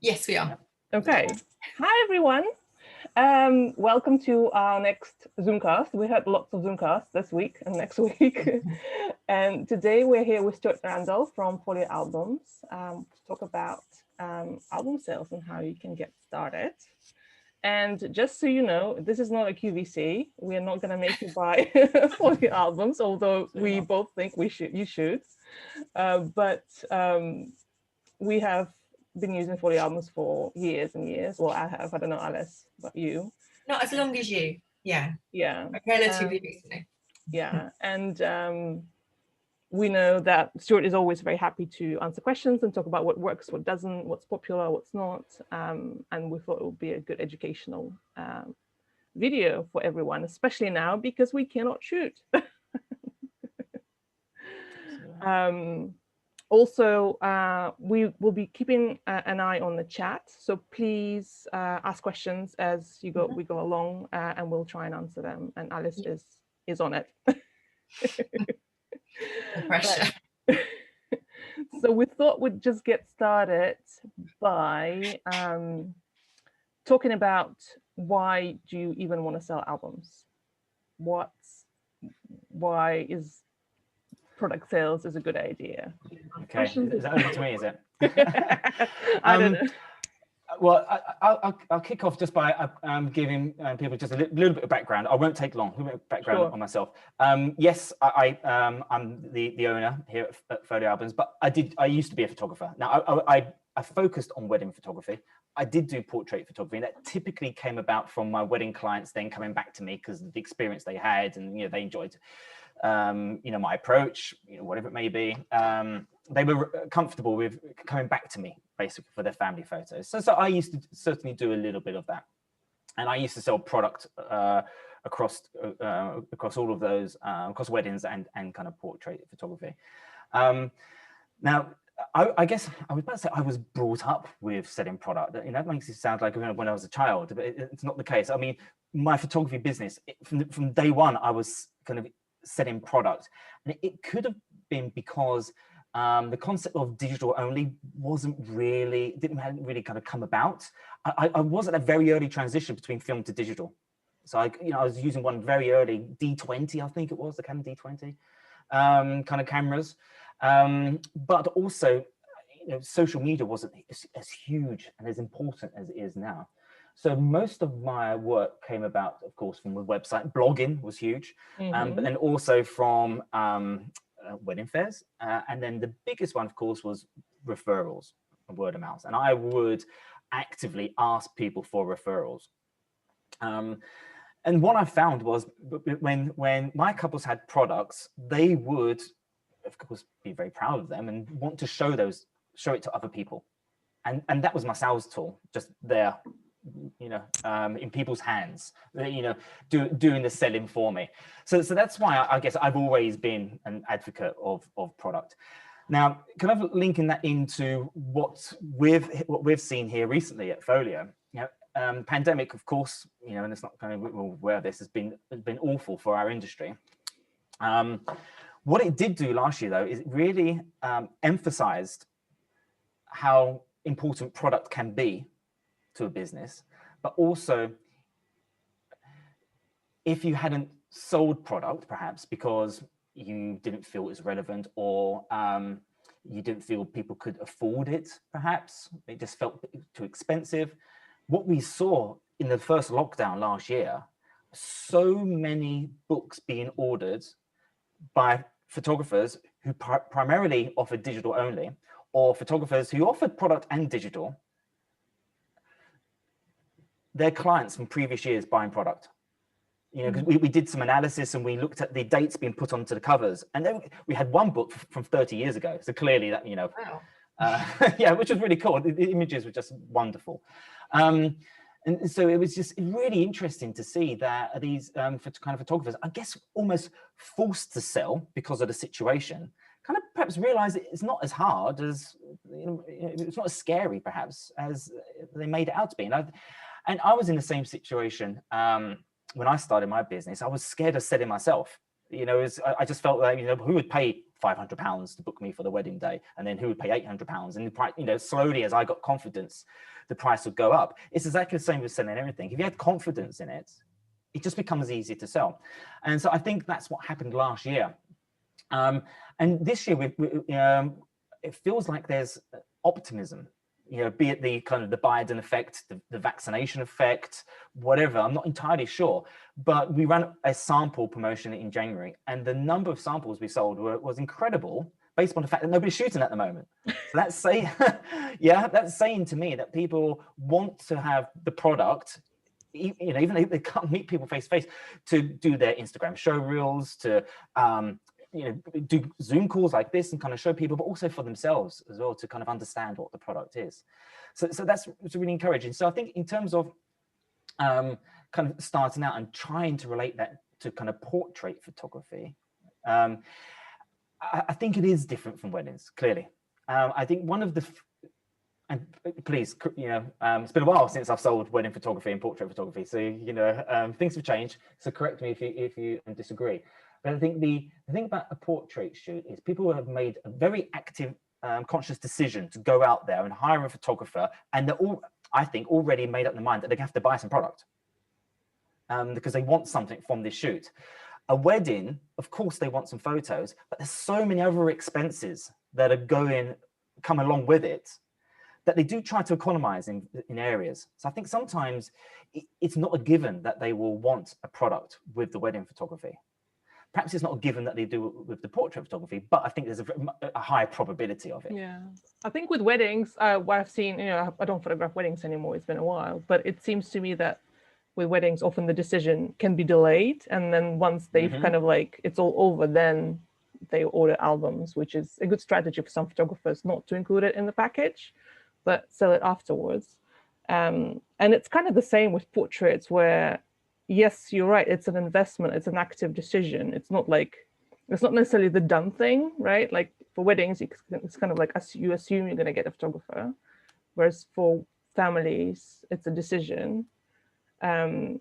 Yes, we are. Okay. Hi, everyone. Welcome to our next Zoomcast. We had lots of Zoomcasts this week and next week. And today we're here with Stewart Randall from Folio Albums to talk about album sales and how you can get started. And just so you know, this is not a QVC. We are not going to make you buy Folio Albums, although we both think you should. But we have been using Folio Albums for years and years. Well, I have. I don't know, Alice, but you. Not as long as you. Yeah. Yeah. Relatively recently. Yeah. And we know that Stewart is always very happy to answer questions and talk about what works, what doesn't, what's popular, what's not. And we thought it would be a good educational video for everyone, especially now because we cannot shoot. Also, we will be keeping an eye on the chat, so please ask questions as we go along, and we'll try and answer them. And Alice is on it. No pressure. So we thought we'd just get started by talking about why do you even want to sell albums? Why is product sales is a good idea? Okay, is that over to me, is it? I don't know. Well, I'll kick off just by giving people just a little bit of background. I won't take long. A little bit of background on myself. Yes, I'm the owner here at Folio Albums, but I used to be a photographer. Now I focused on wedding photography. I did do portrait photography, and that typically came about from my wedding clients then coming back to me because of the experience they had, and they enjoyed my approach, whatever it may be. They were comfortable with coming back to me basically for their family photos. So I used to certainly do a little bit of that. And I used to sell product across all of those, across weddings and kind of portrait photography. Now, I guess I was about to say I was brought up with selling product. That makes it sound like when I was a child, but it's not the case. I mean, my photography business, from day one, I was kind of selling product. And it could have been because the concept of digital only hadn't really kind of come about. I was at a very early transition between film to digital. So I was using one very early D20, I think it was, the Canon D20 kind of cameras. But also, social media wasn't as huge and as important as it is now. So most of my work came about, of course, from the website. Blogging was huge, but then also from wedding fairs. And then the biggest one, of course, was referrals, word of mouth. And I would actively ask people for referrals. And what I found was when my couples had products, they would, of course, be very proud of them and want to show it to other people. And that was my sales tool, just there, in people's hands, doing the selling for me. So that's why I guess I've always been an advocate of product. Now, kind of linking that into what we've seen here recently at Folio. Pandemic, of course, and it's not kind of where this has been awful for our industry. What it did do last year, though, is it really emphasized how important product can be to a business, but also if you hadn't sold product, perhaps because you didn't feel it was relevant, or you didn't feel people could afford it, perhaps it just felt too expensive. What we saw in the first lockdown last year, so many books being ordered by photographers who primarily offered digital only, or photographers who offered product and digital, their clients from previous years buying product. Because we did some analysis and we looked at the dates being put onto the covers, and then we had one book from 30 years ago. So clearly that, Wow. Yeah, which was really cool. The images were just wonderful. And so it was just really interesting to see that these kind of photographers, I guess, almost forced to sell because of the situation, kind of perhaps realize it's not as hard as, it's not as scary perhaps as they made it out to be. And I was in the same situation when I started my business. I was scared of selling myself. You know, I just felt like, you know, who would pay £500 to book me for the wedding day, and then who would pay £800? And the price, you know, slowly as I got confidence, the price would go up. It's exactly the same with selling everything. If you had confidence in it, it just becomes easy to sell. And so I think that's what happened last year. And this year, it feels like there's optimism, you know, be it the kind of the Biden effect, the vaccination effect, whatever, I'm not entirely sure. But we ran a sample promotion in January, and the number of samples we sold was incredible, based on the fact that nobody's shooting at the moment. So that's saying, yeah, that's saying to me that people want to have the product, you know, even if they can't meet people face to face, to do their Instagram show reels, to you know, do Zoom calls like this and kind of show people, but also for themselves as well, to kind of understand what the product is. So that's really encouraging. So I think in terms of kind of starting out and trying to relate that to kind of portrait photography, I think it is different from weddings, clearly. I think one of the, and please, you know, it's been a while since I've sold wedding photography and portrait photography, so, you know, things have changed. So correct me if you disagree. But I think the thing about a portrait shoot is people have made a very active, conscious decision to go out there and hire a photographer, and they're all, I think, already made up their mind that they have to buy some product because they want something from this shoot. A wedding, of course, they want some photos, but there's so many other expenses that are come along with it, that they do try to economize in areas. So I think sometimes it's not a given that they will want a product with the wedding photography. Perhaps it's not a given that they do with the portrait photography, but I think there's a high probability of it. Yeah, I think with weddings, what I've seen, you know, I don't photograph weddings anymore, it's been a while, but it seems to me that with weddings, often the decision can be delayed. And then once they've kind of like, it's all over, then they order albums, which is a good strategy for some photographers, not to include it in the package, but sell it afterwards. And it's kind of the same with portraits where, yes, you're right, it's an investment, it's an active decision. It's not necessarily the done thing, right? Like for weddings, it's kind of like you assume you're going to get a photographer, whereas for families, it's a decision. And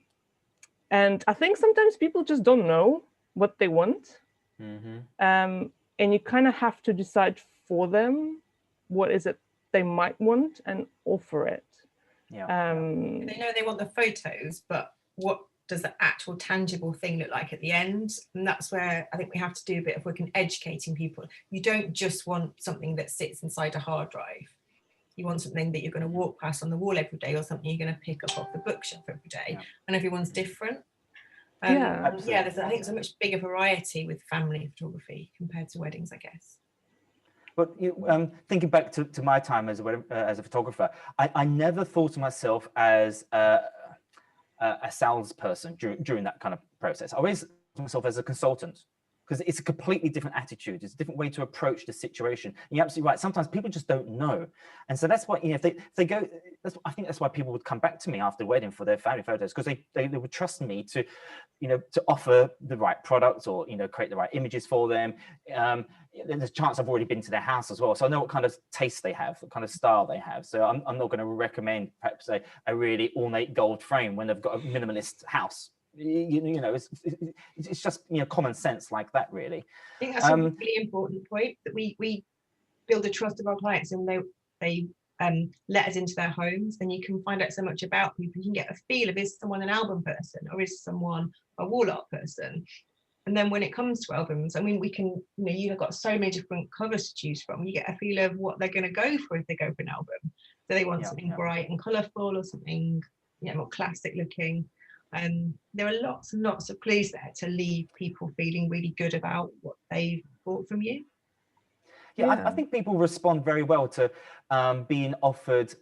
I think sometimes people just don't know what they want. And you kind of have to decide for them what is it they might want and offer it. They know they want the photos, but what does the actual tangible thing look like at the end? And that's where I think we have to do a bit of work in educating people. You don't just want something that sits inside a hard drive. You want something that you're going to walk past on the wall every day, or something you're going to pick up off the bookshelf every day. And everyone's different. I think there's a much bigger variety with family photography compared to weddings, I guess. But thinking back to my time as a photographer, I never thought of myself as a salesperson during that kind of process. I always thought of myself as a consultant, because it's a completely different attitude. It's a different way to approach the situation. And you're absolutely right. Sometimes people just don't know. And so that's why, you know, if they go, I think that's why people would come back to me after the wedding for their family photos, because they would trust me to, you know, to offer the right product, or, you know, create the right images for them. There's a chance I've already been to their house as well. So I know what kind of taste they have, what kind of style they have. So I'm not going to recommend perhaps a really ornate gold frame when they've got a minimalist house. You know, it's just, you know, common sense like that, really. I think that's a really important point, that we build the trust of our clients, and they let us into their homes, and you can find out so much about people. You can get a feel of, is someone an album person, or is someone a wall art person? And then when it comes to albums, I mean, we can, you know, you've got so many different covers to choose from. You get a feel of what they're going to go for if they go for an album. So they want something bright and colourful, or something, you know, more classic looking. There are lots and lots of clues there to leave people feeling really good about what they've bought from you. I think people respond very well to being offered,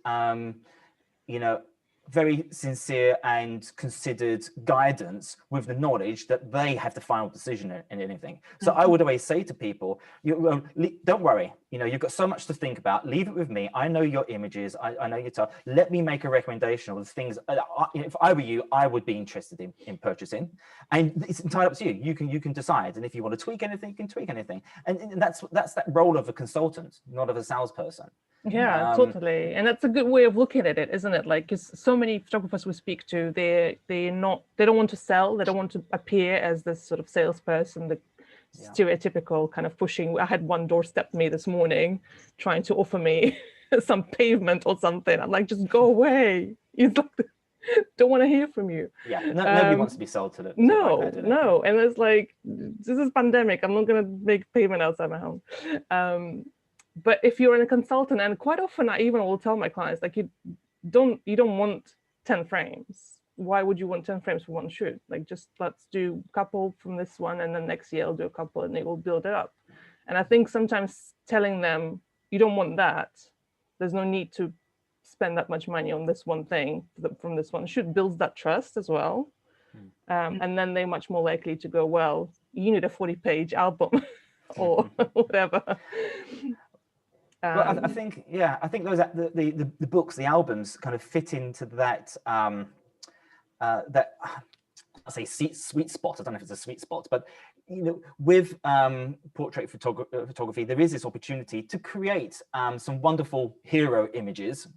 you know, very sincere and considered guidance, with the knowledge that they have the final decision in anything. So I would always say to people, don't worry, you know, you've got so much to think about, leave it with me. I know your images, I know your style. Let me make a recommendation of the things, if I were you, I would be interested in purchasing, and it's entirely up to you. You can decide, and if you want to tweak anything, you can tweak anything. And that's that role of a consultant, not of a salesperson. Yeah, totally. And that's a good way of looking at it, isn't it? Like, because so many photographers we speak to, they don't want to sell, they don't want to appear as this sort of salesperson, the stereotypical kind of pushing. I had one doorstep me this morning trying to offer me some pavement or something. I'm like, just go away. You don't want to hear from you. Yeah, nobody wants to be sold to them. No, like that, no. And it's like, this is pandemic. I'm not going to make pavement outside my home. But if you're a consultant, and quite often I even will tell my clients, like, you don't want 10 frames. Why would you want 10 frames for one shoot? Like, just let's do a couple from this one, and then next year I'll do a couple, and they will build it up. And I think sometimes telling them you don't want that, there's no need to spend that much money on this one thing from this one shoot, builds that trust as well. And then they're much more likely to go, well, you need a 40-page album or whatever. Well, I think those the books, the albums, kind of fit into that that I'll say sweet spot. I don't know if it's a sweet spot, but with portrait photography, there is this opportunity to create some wonderful hero images.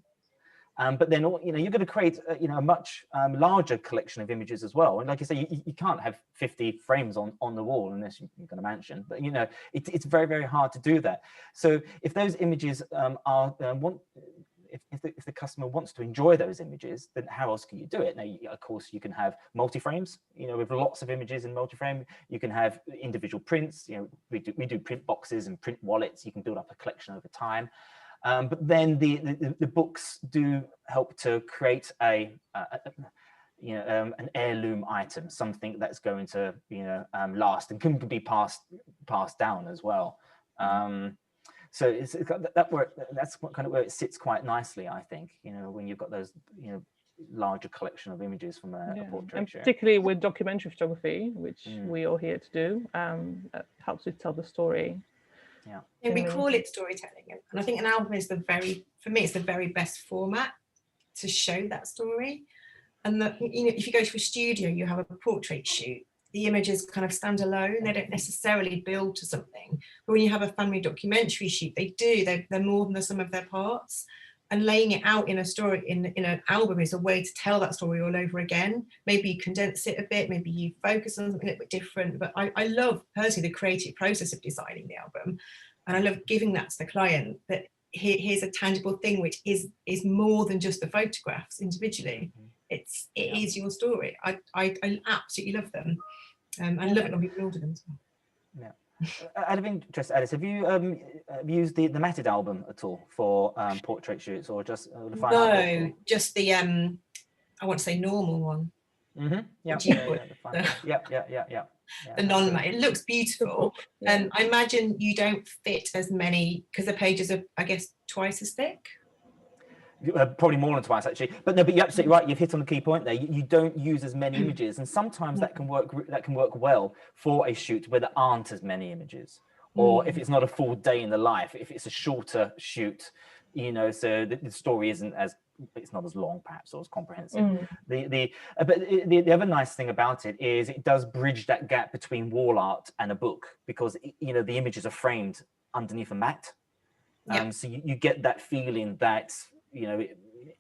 But then, you're going to create, a much larger collection of images as well. And like you say, you can't have 50 frames on the wall unless you've got a mansion. But it's very, very hard to do that. So if those images if the customer wants to enjoy those images, then how else can you do it? Now, of course, you can have multi-frames. With lots of images in multi-frame, you can have individual prints. We do print boxes and print wallets. You can build up a collection over time. But then the books do help to create an heirloom item, something that's going to last and can be passed down as well. So that's kind of where it sits quite nicely, I think. When you've got those larger collection of images from a portrait. And particularly with documentary photography, which we are here to do, that helps you tell the story. Yeah, we call it storytelling, and I think an album is for me, it's the very best format to show that story. And if you go to a studio, you have a portrait shoot, the images kind of stand alone, they don't necessarily build to something. But when you have a family documentary shoot, they're more than the sum of their parts. And laying it out in a story, in an album, is a way to tell that story all over again. Maybe you condense it a bit, maybe you focus on something a little bit different. But I love personally the creative process of designing the album, and I love giving that to the client, that here's a tangible thing which is more than just the photographs individually. It is your story. I absolutely love them. I love it when people order them as well. Yeah. Out of interest, Alice, have you used the matted album at all for portrait shoots, or just the fine art book? No, just the I want to say normal one. Yeah. The non-matted. It looks beautiful. I imagine you don't fit as many because the pages are, I guess, twice as thick. Probably more than twice, actually. But you're absolutely right. You've hit on the key point there. You don't use as many images, and sometimes that can work well for a shoot where there aren't as many images, or if it's not a full day in the life, if it's a shorter shoot, so the story it's not as long, perhaps, or as comprehensive. But the other nice thing about it is it does bridge that gap between wall art and a book, because the images are framed underneath a mat. So you get that feeling that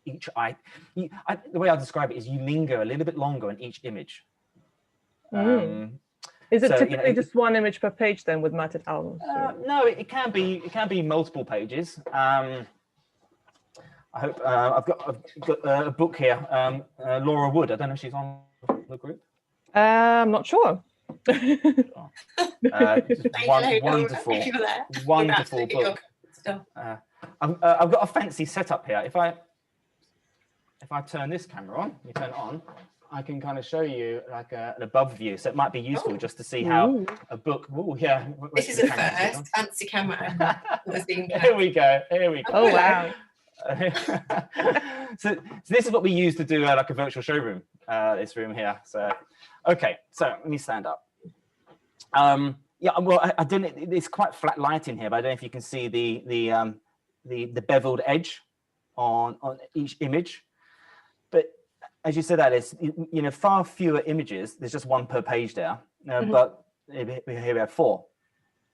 each the way I describe it is you linger a little bit longer on each image. Is it typically just one image per page then with matted albums? No, it can be multiple pages. I hope I've got a book here. Laura Wood. I don't know if she's on the group. I'm not sure. Wonderful book. I've got a fancy setup here. If I turn this camera on, you turn it on, I can kind of show you like an above view. So it might be useful just to see how a book. Oh yeah. This is a first fancy camera. Here we go. Oh wow. So this is what we use to do like a virtual showroom. This room here. So okay. So let me stand up. Yeah. Well, I don't. It's quite flat light in here, but I don't know if you can see the beveled edge on each image. But as you said, Alice, far fewer images. There's just one per page there, but here we have 4,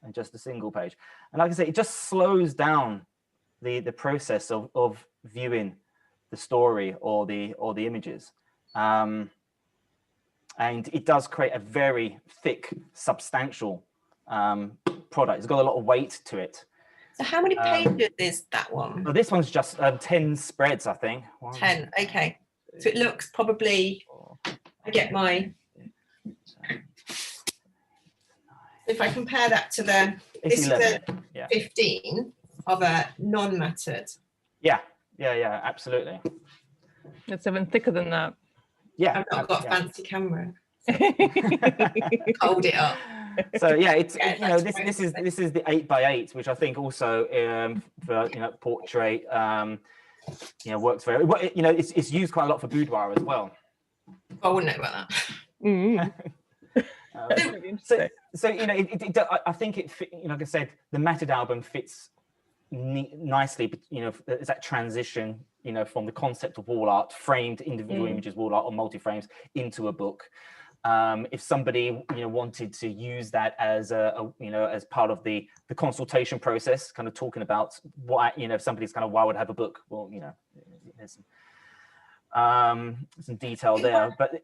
and just a single page. And like I say, it just slows down the process of viewing the story or the images. And it does create a very thick, substantial product. It's got a lot of weight to it. So how many pages is that one? Well, this one's just 10 spreads, I think. 10, okay. So it looks probably, I get my, if I compare that to the, It's this 11, is a 15 of a non-mattered. Yeah, absolutely. It's even thicker than that. Yeah. I've not got a fancy camera. So hold it up. So yeah, it's this is the 8x8, which I think also for portrait works very well. It's used quite a lot for boudoir as well. I wouldn't know about that. I think it like I said, the matted album fits nicely, but it's that transition from the concept of wall art, framed individual images, wall art or multi-frames, into a book. If somebody wanted to use that as as part of the consultation process, kind of talking about what if somebody's kind of why would have a book, well there's some detail there. But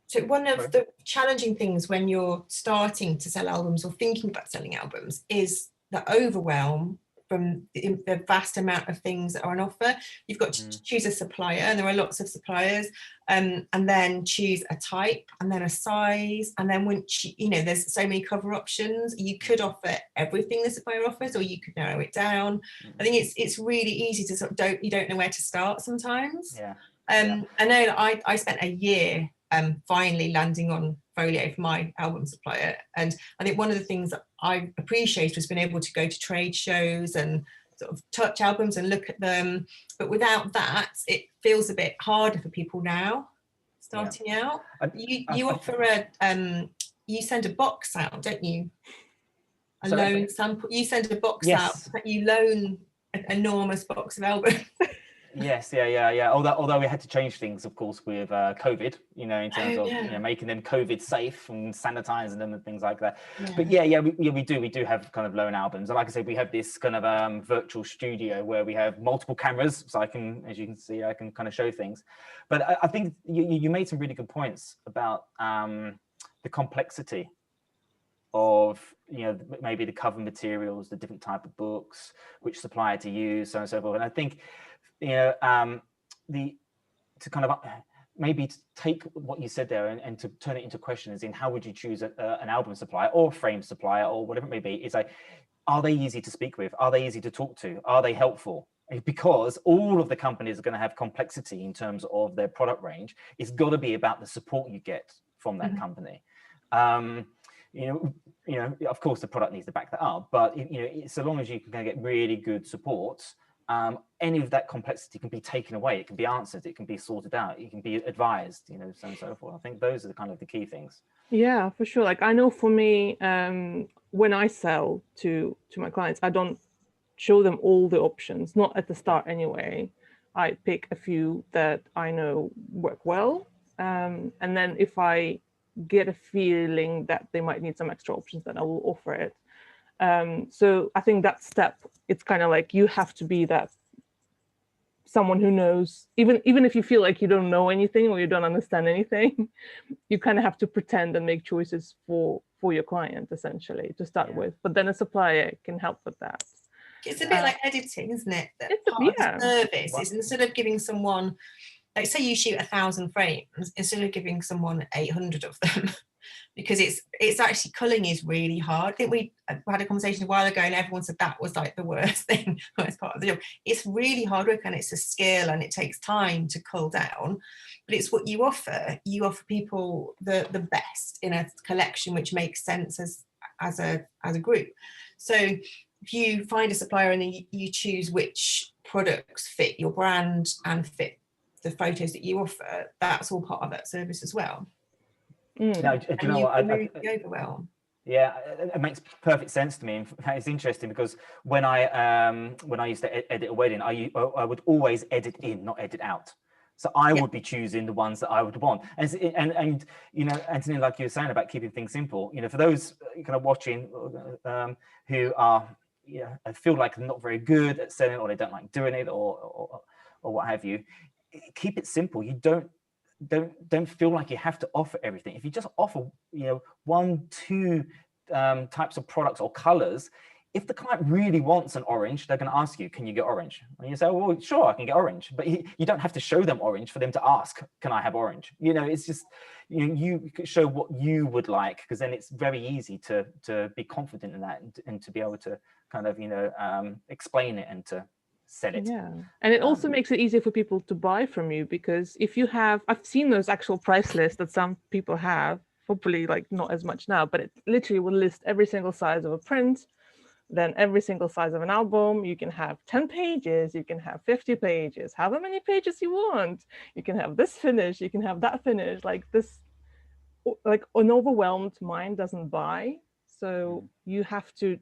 so one of the challenging things when you're starting to sell albums or thinking about selling albums is the overwhelm from the vast amount of things that are on offer. You've got to choose a supplier, and there are lots of suppliers, and then choose a type, and then a size, and then once there's so many cover options. You could offer everything the supplier offers, or you could narrow it down. I think it's really easy to sort of you don't know where to start sometimes. I know that I spent a year finally landing on Folio for my album supplier, and I think one of the things that I appreciate was being able to go to trade shows and sort of touch albums and look at them, but without that it feels a bit harder for people now starting out. You offer you send a box out, don't you? A loan sample. You send a box out, but you loan an enormous box of albums. Yes, yeah. Although we had to change things, of course, with COVID, in terms of making them COVID safe and sanitizing them and things like that. But we do have kind of loan albums, and like I said, we have this kind of virtual studio where we have multiple cameras, so as you can see, I can kind of show things. But I think you made some really good points about the complexity of maybe the cover materials, the different type of books, which supplier to use, so on and so forth. And I think to kind of maybe take what you said there and to turn it into questions in how would you choose an album supplier or frame supplier or whatever it may be. It's like, are they easy to speak with? Are they easy to talk to? Are they helpful? Because all of the companies are going to have complexity in terms of their product range. It's got to be about the support you get from that company. Of course the product needs to back that up, but so long as you can get really good support, any of that complexity can be taken away. It can be answered. It can be sorted out. It can be advised. So on and so forth. I think those are the key things. Yeah, for sure. Like I know for me, when I sell to my clients, I don't show them all the options. Not at the start anyway. I pick a few that I know work well, and then if I get a feeling that they might need some extra options, then I will offer it. So I think that step, it's kind of like you have to be that someone who knows, even if you feel like you don't know anything or you don't understand anything, you kind of have to pretend and make choices for your client essentially to start with. But then a supplier can help with that. It's a bit like editing, isn't it? That part of the service is instead of giving someone, like say you shoot 1,000 frames, instead of giving someone 800 of them, because it's actually culling is really hard. I think we had a conversation a while ago and everyone said that was like the worst thing, worst part of the job. It's really hard work and it's a skill and it takes time to cull down, but it's what you offer. You offer people the best in a collection which makes sense as a group. So if you find a supplier and then you choose which products fit your brand and fit the photos that you offer, that's all part of that service as well. Now, do you know what? The overwhelm. Yeah, it makes perfect sense to me. It's interesting because when I used to edit a wedding, I would always edit in, not edit out. So I would be choosing the ones that I would want. And Anthony, like you were saying about keeping things simple, for those kind of watching who are I feel like they're not very good at selling, or they don't like doing it, or what have you. Keep it simple. You don't feel like you have to offer everything. If you just offer, 1, 2 types of products or colors, if the client really wants an orange, they're going to ask you, can you get orange? And you say, well, sure, I can get orange. But you don't have to show them orange for them to ask, can I have orange? It's just, you show what you would like, because then it's very easy to be confident in that, and to be able to kind of, explain it and to sell it. Yeah, and it also makes it easier for people to buy from you, because if you have, I've seen those actual price lists that some people have, hopefully like not as much now, but it literally will list every single size of a print, then every single size of an album. You can have 10 pages, you can have 50 pages, however many pages you want. You can have this finish, you can have that finish. Like this, like an overwhelmed mind doesn't buy. So you have to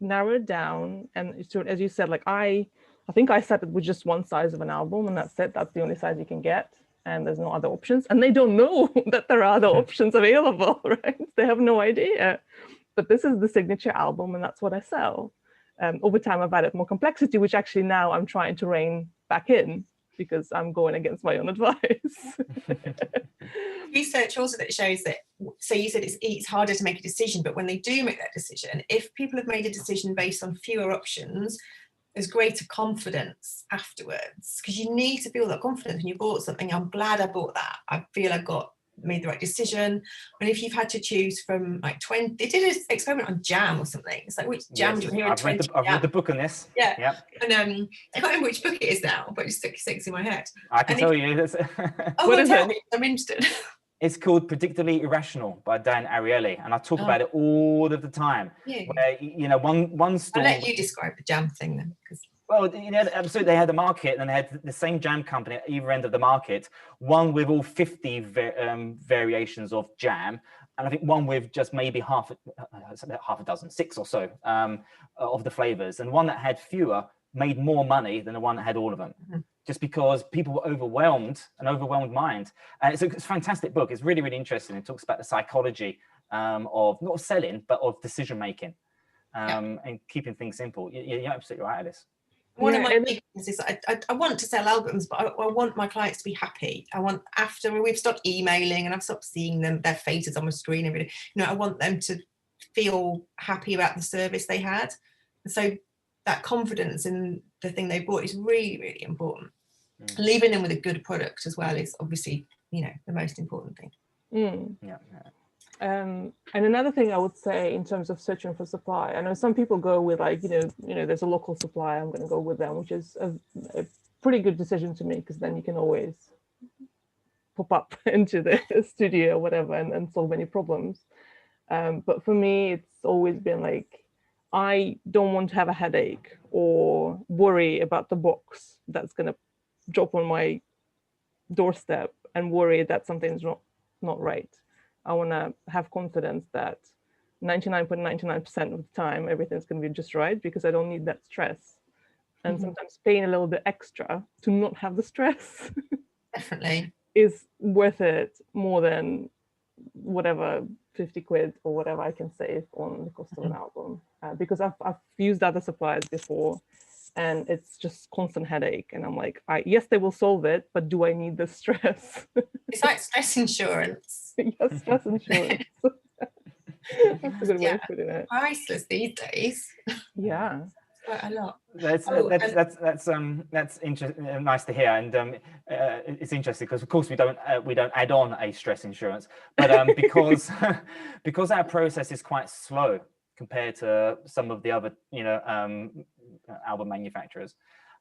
narrow it down. And so, as you said, like I think I started with just one size of an album, and that's it. That's the only size you can get, and there's no other options. And they don't know that there are other options available, right? They have no idea. But this is the signature album, and that's what I sell. Over time, I've added more complexity, which actually now I'm trying to rein back in, because I'm going against my own advice. Research also that shows that, so you said it's harder to make a decision, but when they do make that decision, if people have made a decision based on fewer options, there's greater confidence afterwards, because you need to feel that confidence when you bought something. I'm glad I bought that. I feel I made the right decision. And if you've had to choose from like 20, they did an experiment on jam or something. It's like, which jam do you want to hear? I've read the book on this. Yeah. Yep. And I can't remember which book it is now, but it sticks in my head. I can tell you. Well, tell me. I'm interested. It's called Predictably Irrational by Dan Ariely, and I talk about it all of the time. Yeah. Where one store. I'll let you describe the jam thing then, because. Well, absolutely, they had a market, and they had the same jam company at either end of the market, one with all 50 variations of jam, and I think one with just maybe half a dozen, 6 or so of the flavors, and one that had fewer made more money than the one that had all of them, just because people were overwhelmed, an overwhelmed mind. And it's a fantastic book. It's really, really interesting. It talks about the psychology of not selling, but of decision making, and keeping things simple. You're absolutely right, Alice. One of my big things is I want to sell albums, but I want my clients to be happy. I want, after we've stopped emailing and I've stopped seeing their faces on my screen every day, I want them to feel happy about the service they had. And so that confidence in the thing they bought is really, really important. Leaving them with a good product as well is obviously, the most important thing. And another thing I would say in terms of searching for supply, I know some people go with like, there's a local supplier, I'm going to go with them, which is a pretty good decision to make, because then you can always pop up into the studio or whatever and solve any problems. But for me, it's always been like, I don't want to have a headache or worry about the box that's going to drop on my doorstep and worry that something's not right. I want to have confidence that 99.99% of the time, everything's going to be just right, because I don't need that stress. And sometimes paying a little bit extra to not have the stress definitely is worth it more than whatever 50 quid or whatever I can save on the cost of an album. Because I've used other suppliers before, and it's just constant headache. And I'm like, yes, they will solve it, but do I need the stress? It's like stress insurance. Yes, stress insurance. That's a good way of putting it. Priceless these days. Yeah. Quite a lot. That's interesting. Nice to hear, and it's interesting because of course we don't add on a stress insurance, but because our process is quite slow compared to some of the other album manufacturers,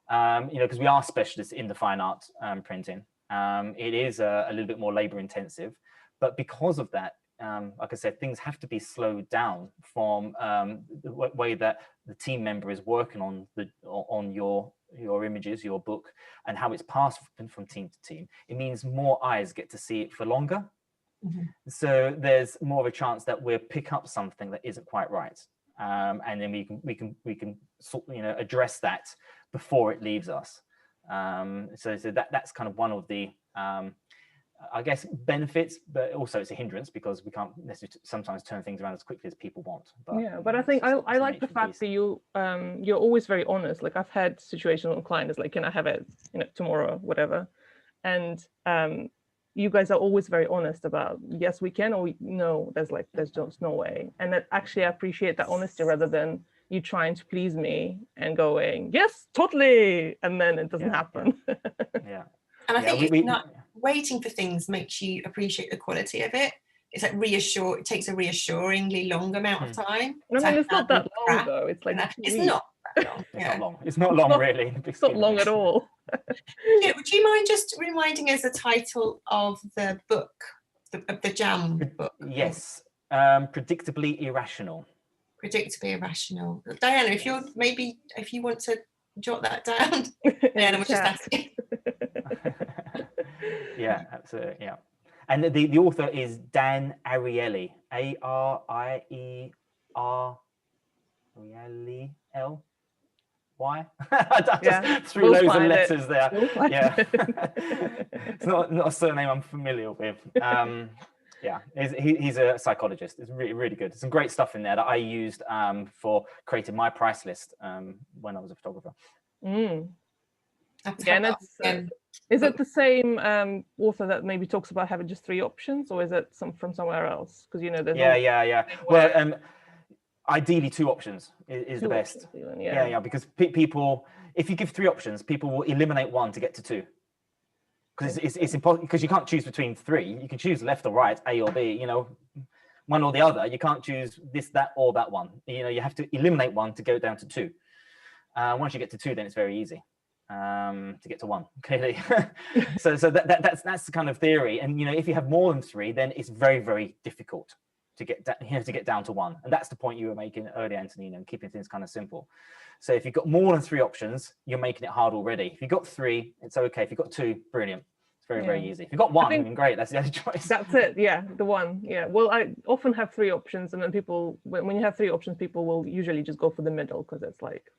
because we are specialists in the fine art printing. It is a little bit more labor intensive, but because of that, like I said, things have to be slowed down from the way that the team member is working on your images, your book, and how it's passed from team to team. It means more eyes get to see it for longer. So there's more of a chance that we'll pick up something that isn't quite right, and then we can address that before it leaves us. So that's kind of one of the I guess, benefits, but also it's a hindrance because we can't necessarily sometimes turn things around as quickly as people want. But, yeah, but I think I like the fact that you're always very honest. Like I've had situations with clients like, can I have it, tomorrow, whatever, and you guys are always very honest about yes we can, or no, there's just no way. And that actually I appreciate that honesty rather than you trying to please me and going yes totally, and then it doesn't happen. Yeah. And I think it's not waiting for things makes you appreciate the quality of it. It's like it takes a reassuringly long amount of time. I mean, it's not that long though. It's like it's not that long. It's not long. It's not long, really. It's not long at all. Yeah, would you mind just reminding us the title of the book, of the Jam book? Yes, Predictably Irrational. Predictably Irrational. Diana, if you want to jot that down. Diana was just asking. Yeah, absolutely. Yeah, and the author is Dan Ariely, Ariery. Why? I just threw loads of letters there. Yeah, it's not a surname I'm familiar with. Yeah, he's a psychologist. It's really, really good. Some great stuff in there that I used for creating my price list when I was a photographer. Is it the same author that maybe talks about having just 3 options, or is it from somewhere else? Because there's yeah. Well, ideally 2 options is the best. Even, yeah, because people, if you give 3 options, people will eliminate 1 to get to 2. Because it's impossible, because you can't choose between 3. You can choose left or right, A or B, one or the other. You can't choose this, that, or that one. You have to eliminate 1 to go down to 2. Once you get to 2, then it's very easy to get to 1, clearly. so that's the kind of theory. And if you have more than 3, then it's very, very difficult to get down to 1. And that's the point you were making earlier, Antonina, and keeping things kind of simple. So if you've got more than 3 options, you're making it hard already. If you've got 3, it's okay. If you've got 2, brilliant. It's very, very easy. If you've got 1, I mean, great. That's the only choice. That's it. Yeah, the 1. Yeah. Well, I often have 3 options, and then people, when you have 3 options, people will usually just go for the middle because it's like.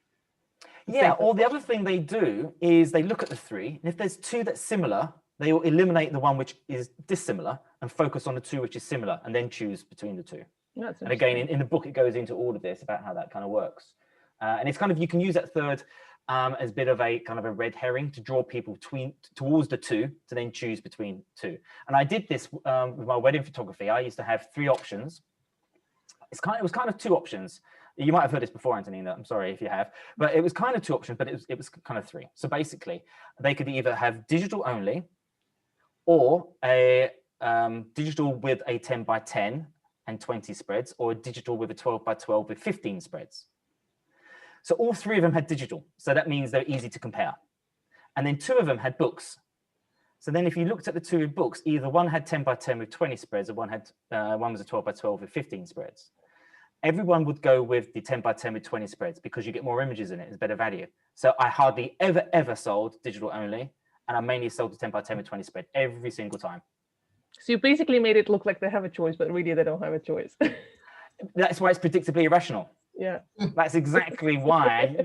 Yeah. Or the other thing they do is they look at the 3, and if there's 2 that's similar, they will eliminate the one which is dissimilar and focus on the 2 which is similar, and then choose between the 2. And again, in the book, it goes into all of this about how that kind of works. And it's kind of, you can use that 3rd as a bit of a kind of a red herring to draw people towards the 2 to then choose between 2. And I did this with my wedding photography. I used to have 3 options. It was kind of 2 options. You might have heard this before, Antonina. I'm sorry if you have, but it was kind of 2 options, but it was kind of 3. So basically, they could either have digital only, or a digital with a 10 by 10 and 20 spreads, or a digital with a 12 by 12 with 15 spreads. So all 3 of them had digital. So that means they're easy to compare. And then 2 of them had books. So then if you looked at the 2 books, either one had 10 by 10 with 20 spreads, or one was a 12 by 12 with 15 spreads. Everyone would go with the 10 by 10 with 20 spreads because you get more images in it. It's better value. So I hardly ever sold digital only. And I mainly sold the 10 by 10 with 20 spread every single time. So you basically made it look like they have a choice, but really they don't have a choice. That's why it's predictably irrational. Yeah. That's exactly why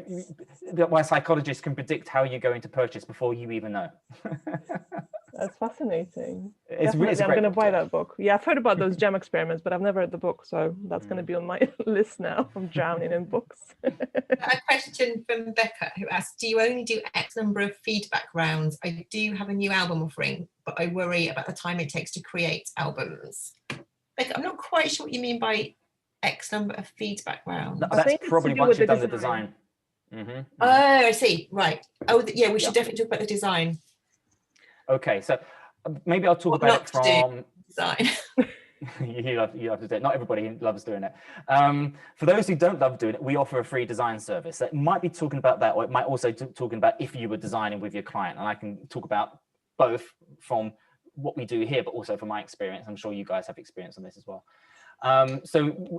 psychologists can predict how you're going to purchase before you even know. That's fascinating. It's Definitely, really, I'm going to buy that book. Yeah, I've heard about those jam experiments, but I've never read the book. So that's going to be on my list now from drowning in books. A question from Becca, who asks, do you only do X number of feedback rounds? I do have a new album offering, but I worry about the time it takes to create albums. Becca, I'm not quite sure what you mean by X number of feedback rounds. That's probably once you've done the design. Oh, I see. Right. Oh, yeah, we should definitely talk about the design. Okay, so maybe I'll talk about it from design. you love to do it. Not everybody loves doing it. For those who don't love doing it, we offer a free design service. That might be talking about that, or it might also be talking about if you were designing with your client. And I can talk about both from what we do here, but also from my experience. I'm sure you guys have experience on this as well. So,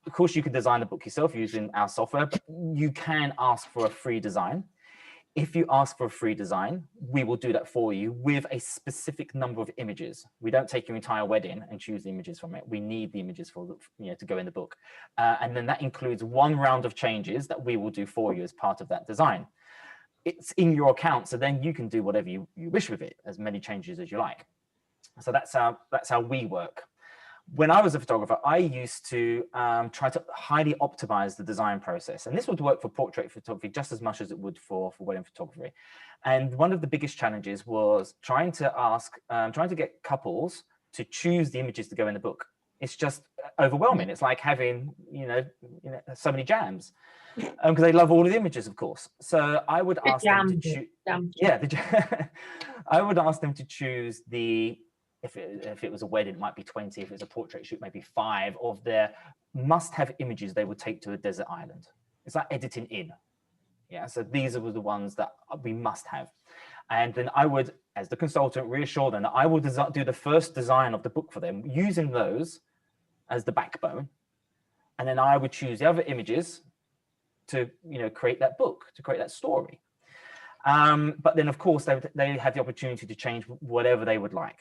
of course, you could design the book yourself using our software, but you can ask for a free design. If you ask for a free design, we will do that for you with a specific number of images. We don't take your entire wedding and choose the images from it. We need the images for to go in the book. And then that includes 1 round of changes that we will do for you as part of that design. It's in your account, so then you can do whatever you wish with it, as many changes as you like. So that's how we work. When I was a photographer, I used to try to highly optimize the design process. And this would work for portrait photography just as much as it would for wedding photography. And one of the biggest challenges was trying to get couples to choose the images to go in the book. It's just overwhelming. It's like having, so many jams, because they love all of the images, of course. So I would ask them to choose. I would ask them to choose if it was a wedding, it might be 20. If it was a portrait shoot, maybe 5 of their must-have images they would take to a desert island. It's like editing in. Yeah, so these were the ones that we must have. And then I would, as the consultant, reassure them that I will do the first design of the book for them, using those as the backbone. And then I would choose the other images to, create that book, to create that story. But then, of course, they had the opportunity to change whatever they would like.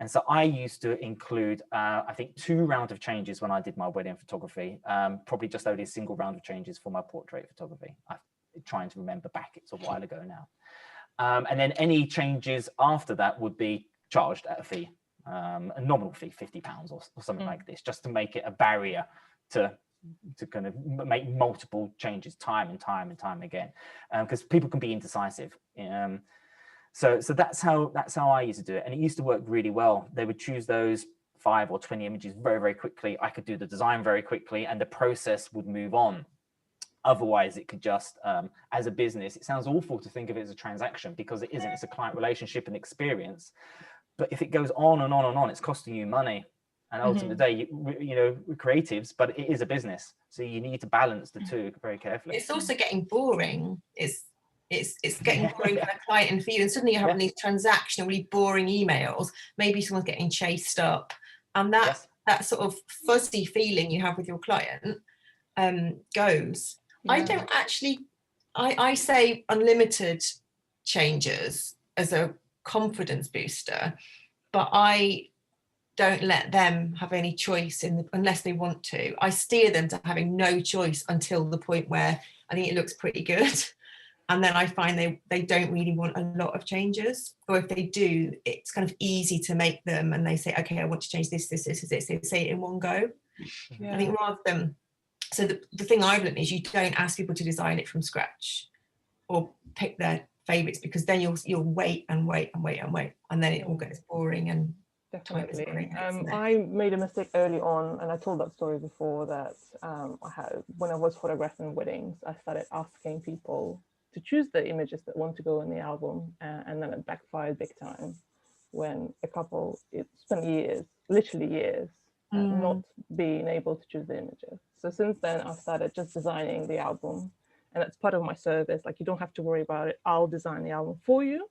And so I used to include, I think, 2 rounds of changes when I did my wedding photography, probably just only a single round of changes for my portrait photography. I'm trying to remember back, it's a while ago now. And then any changes after that would be charged at a fee, a nominal fee, £50 or something like this, just to make it a barrier to kind of make multiple changes time and time again, because people can be indecisive. So that's how I used to do it, and it used to work really well. They would choose those 5 or 20 images very, very quickly. I could do the design very quickly, and the process would move on. Otherwise, it could just, as a business, it sounds awful to think of it as a transaction, because it isn't. It's a client relationship and experience. But if it goes on and on and on, it's costing you money. And ultimately, the day, we're creatives, but it is a business. So you need to balance the two very carefully. It's also getting boring. It's getting boring for the client and for you. And suddenly you're having these transactional, really boring emails. Maybe someone's getting chased up. And that sort of fuzzy feeling you have with your client goes. Yeah. I don't actually, I say unlimited changes as a confidence booster, but I don't let them have any choice unless they want to. I steer them to having no choice until the point where I think it looks pretty good. And then I find they don't really want a lot of changes. Or if they do, it's kind of easy to make them, and they say, okay, I want to change this. They say it in one go. Yeah. I think rather than, so the thing I've learned is you don't ask people to design it from scratch or pick their favourites, because then you'll wait and wait and wait and wait. And then it all gets boring and definitely. I made a mistake early on, and I told that story before, that when I was photographing weddings, I started asking people to choose the images that want to go in the album, and then it backfired big time when a couple spent years, literally years, not being able to choose the images. So since then, I've started just designing the album, and it's part of my service. Like, you don't have to worry about it. I'll design the album for you.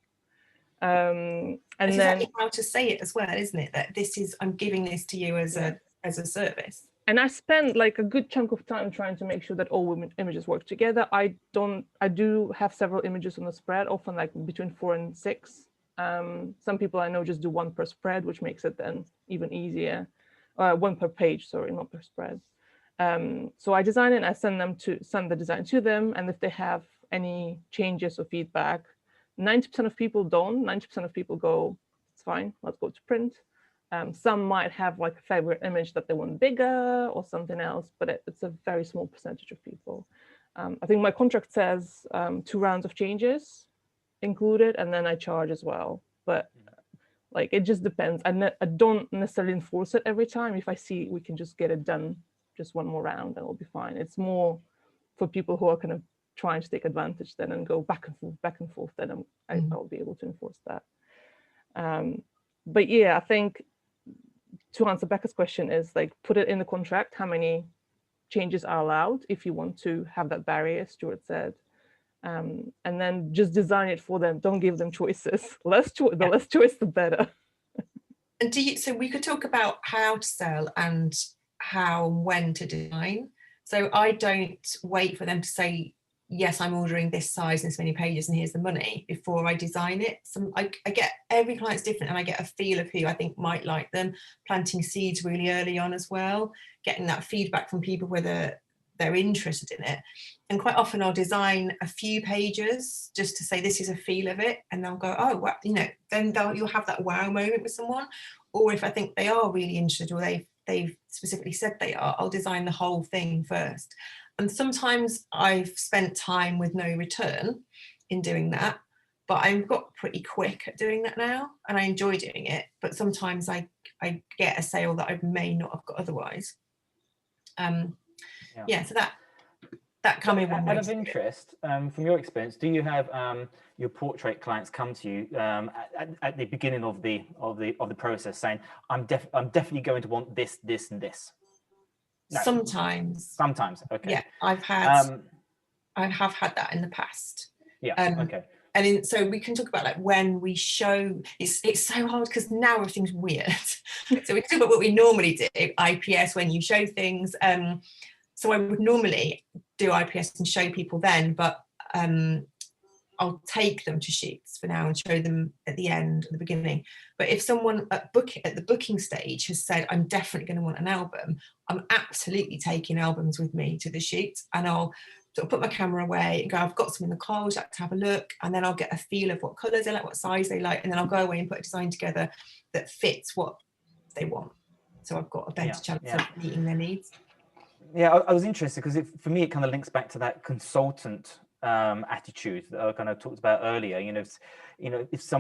And it's then exactly how to say it as well, isn't it? That I'm giving this to you as a service. And I spend like a good chunk of time trying to make sure that all images work together. I do have several images on the spread, often like between 4 and 6. Some people I know just do 1 per spread, which makes it then even easier. 1 per page, sorry, not per spread. So I design it and I send the design to them. And if they have any changes or feedback, 90% of people don't. 90% of people go, it's fine, let's go to print. Some might have like a favorite image that they want bigger or something else, but it's a very small percentage of people. I think my contract says 2 rounds of changes included, and then I charge as well. But like, it just depends. I don't necessarily enforce it every time. If I see we can just get it done, just 1 more round, then it'll be fine. It's more for people who are kind of trying to take advantage then and go back and forth, then I'll be able to enforce that. But yeah, I think to answer Becca's question is like, put it in the contract, how many changes are allowed if you want to have that barrier, Stewart said. And then just design it for them. Don't give them choices. The less choice, the better. And so we could talk about how to sell and when to design. So I don't wait for them to say, yes, I'm ordering this size and this many pages and here's the money before I design it. I get, every client's different, and I get a feel of who I think might like them, planting seeds really early on as well, getting that feedback from people whether they're interested in it. And quite often I'll design a few pages just to say this is a feel of it, and they'll go, oh wow, you know, then you'll have that wow moment with someone. Or if I think they are really interested, or they've specifically said they are, I'll design the whole thing first. And sometimes I've spent time with no return in doing that, but I've got pretty quick at doing that now, and I enjoy doing it. But sometimes I get a sale that I may not have got otherwise. Yeah, so that can be one way. Out of interest, from your experience, do you have your portrait clients come to you at the beginning of the process saying, I'm definitely going to want this, this, and this? No. Sometimes, okay. Yeah, I have had that in the past. Yeah. Okay. And so we can talk about like when we show. It's so hard because now everything's weird. So we can talk about what we normally do, IPS, when you show things. So I would normally do IPS and show people then, but I'll take them to shoots for now and show them at the end, at the beginning. But if someone at the booking stage has said, I'm definitely going to want an album, I'm absolutely taking albums with me to the shoot, and I'll sort of put my camera away and go, I've got some in the car, would you like to have a look? And then I'll get a feel of what colours they like, what size they like, and then I'll go away and put a design together that fits what they want. So I've got a better chance of meeting their needs. Yeah, I was interested because for me, it kind of links back to that consultant attitude that I kind of talked about earlier. If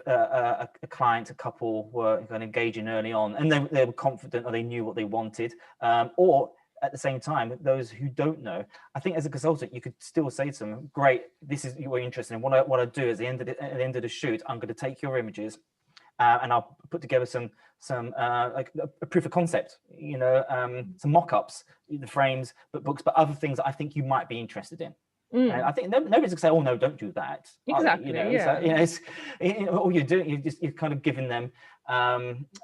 a client, a couple were kind of engaging early on and they were confident or they knew what they wanted, or at the same time, those who don't know, I think as a consultant, you could still say to them, great, this is what you're interested in. What I do is at the end of the shoot, I'm going to take your images and I'll put together some like a proof of concept, some mock-ups, the frames, books, but other things that I think you might be interested in. And I think nobody's going to say, "Oh no, don't do that." Exactly. All you're doing, you're kind of giving them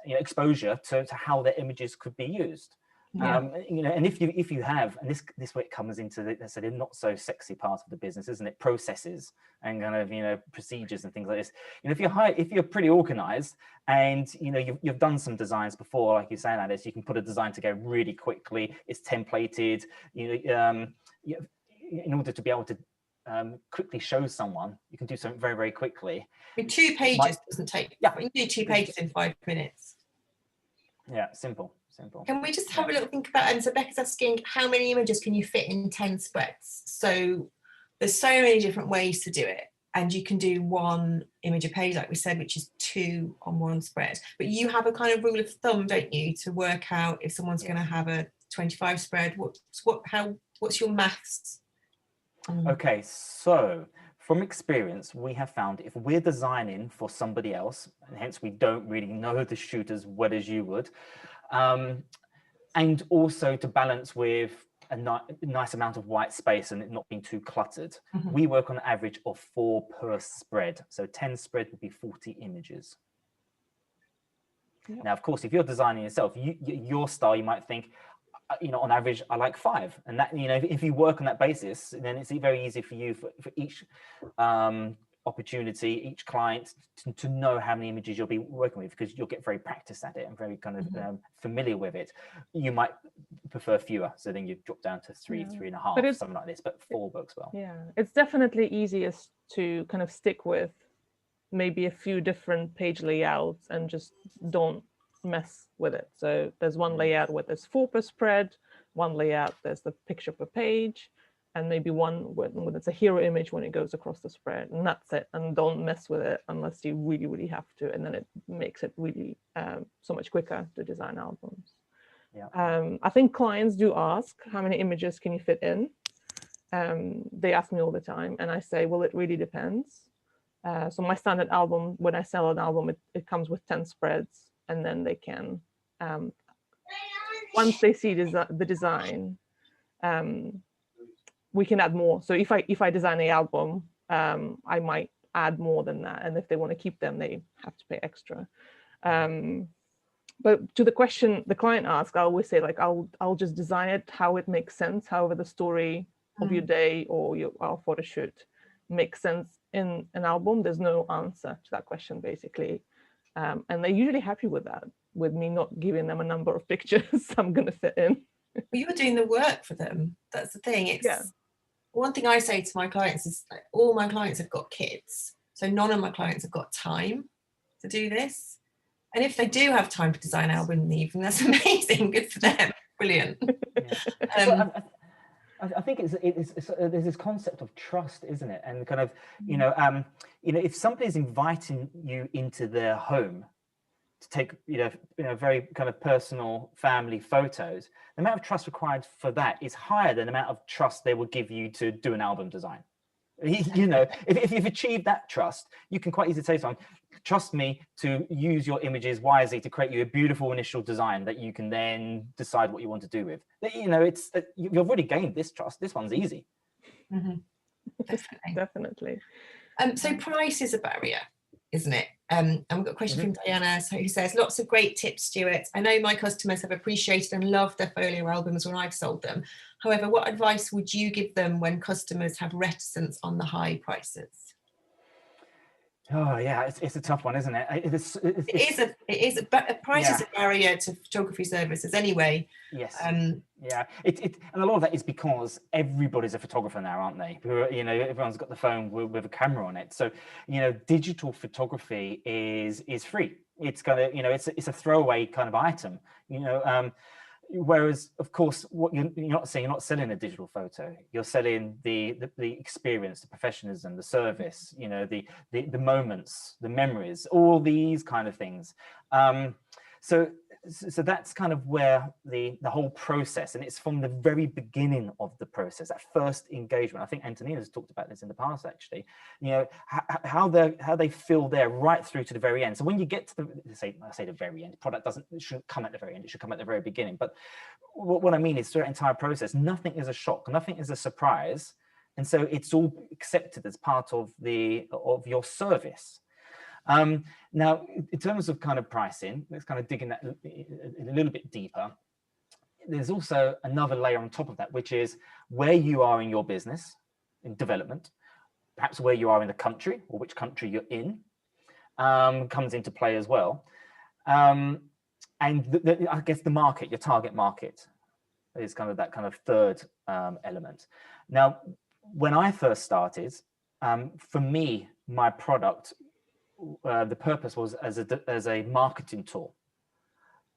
exposure to how their images could be used. Yeah. And if you have, and this way it comes into the not so sexy part of the business, isn't it? Processes and kind of procedures and things like this. If you're pretty organized and you've done some designs before, like you're saying, Alice, you can put a design together really quickly. It's templated. In order to be able to quickly show someone, you can do something very, very quickly. I mean, 2 pages doesn't take. Yeah, you can do 2 pages in 5 minutes. Yeah, simple. Can we just have a little think about, and so Becca's asking, how many images can you fit in 10 spreads? So there's so many different ways to do it, and you can do 1 image a page, like we said, which is 2 on 1 spread. But you have a kind of rule of thumb, don't you, to work out if someone's going to have a 25 spread. What's your maths? Okay, so from experience, we have found if we're designing for somebody else, and hence we don't really know the shoot as well as you would, and also to balance with a nice amount of white space and it not being too cluttered, we work on an average of 4 per spread. So 10 spread would be 40 images. Now, of course, if you're designing yourself, your style, you might think, on average, I like 5. And that, if you work on that basis, then it's very easy for you for each opportunity, each client to know how many images you'll be working with, because you'll get very practiced at it and very kind of familiar with it. You might prefer fewer, so then you drop down to 3, 3.5, something like this, but 4 works well. Yeah, it's definitely easiest to kind of stick with maybe a few different page layouts and just don't mess with it. So there's one layout where there's 4 per spread, one layout there's the picture per page, and maybe one when it's a hero image when it goes across the spread, and that's it. And don't mess with it unless you really, really have to, and then it makes it really so much quicker to design albums. I think clients do ask, how many images can you fit in? They ask me all the time, and I say, well, it really depends. So my standard album, when I sell an album, it comes with 10 spreads, and then they can, once they see the design, we can add more. So if I design an album, I might add more than that, and if they want to keep them, they have to pay extra. But to the question the client asked, I always say, like, I'll just design it how it makes sense, however the story of your day or our photo shoot makes sense in an album. There's no answer to that question, basically. And they're usually happy with that, with me not giving them a number of pictures I'm going to fit in. Well, you're doing the work for them. That's the thing. It's one thing I say to my clients is like, all my clients have got kids, so none of my clients have got time to do this. And if they do have time to design an album even, that's amazing. Good for them. Brilliant. Well, I think there's this concept of trust, isn't it? And kind of, if somebody's inviting you into their home to take, very kind of personal family photos, the amount of trust required for that is higher than the amount of trust they would give you to do an album design. If you've achieved that trust, you can quite easily say to someone, trust me to use your images wisely to create you a beautiful initial design that you can then decide what you want to do with. You've already gained this trust. This one's easy. Definitely. So price is a barrier, isn't it? And we've got a question from Diana who says, lots of great tips, Stewart. I know my customers have appreciated and loved their folio albums when I've sold them. However, what advice would you give them when customers have reticence on the high prices? Oh yeah, it's a tough one, isn't it? It is. But price is a barrier to photography services anyway. Yes. And a lot of that is because everybody's a photographer now, aren't they? Everyone's got the phone with a camera on it. So digital photography is free. It's kind of it's a throwaway kind of item. Whereas, of course, what you're not selling a digital photo. You're selling the experience, the professionalism, the service. The moments, the memories, all these kind of things. So that's kind of where the whole process, and it's from the very beginning of the process, that first engagement. I think Antonina's talked about this in the past, actually. How they feel there right through to the very end. So when you get to I say the very end, product shouldn't come at the very end. It should come at the very beginning. But what I mean is through that entire process, nothing is a shock, nothing is a surprise, and so it's all accepted as part of your service. Now, in terms of kind of pricing, let's kind of dig in that a little bit deeper. There's also another layer on top of that, which is where you are in your business, in development, perhaps where you are in the country or which country you're in, comes into play as well. And I guess the market, your target market, is kind of that kind of third element. Now, when I first started, for me, my product, the purpose was as a marketing tool.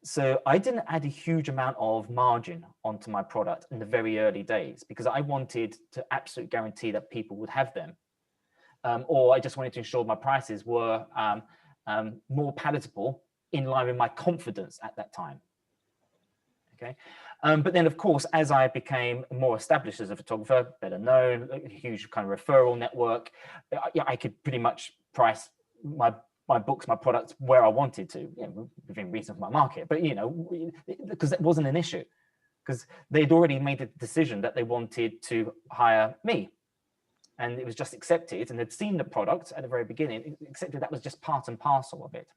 So I didn't add a huge amount of margin onto my product in the very early days because I wanted to absolutely guarantee that people would have them. Or I just wanted to ensure my prices were more palatable, in line with my confidence at that time. Okay. But then, of course, as I became more established as a photographer, better known, a huge kind of referral network, I could pretty much price my books, my products where I wanted to, within reason of my market. But because that wasn't an issue, because they'd already made the decision that they wanted to hire me, and it was just accepted, and they'd seen the product at the very beginning, accepted that was just part and parcel of it.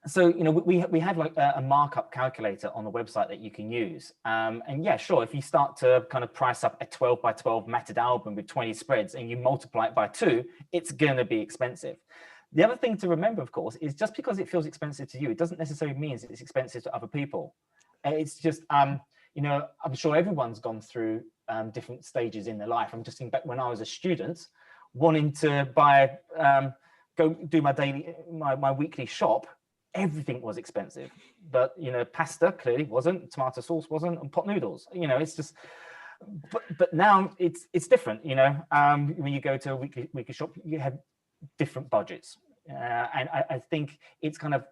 So we have like a markup calculator on the website that you can use, and yeah, sure, if you start to kind of price up a 12 by 12 matted album with 20 spreads and you multiply it by 2, it's going to be expensive. The other thing to remember, of course, is just because it feels expensive to you, it doesn't necessarily mean it's expensive to other people. It's just I'm sure everyone's gone through different stages in their life. I'm just thinking back when I was a student, wanting to buy go do my weekly shop. Everything was expensive, but pasta clearly wasn't, tomato sauce wasn't, and pot noodles. It's just, but now it's different. When you go to a weekly shop, you have different budgets, and I think it's kind of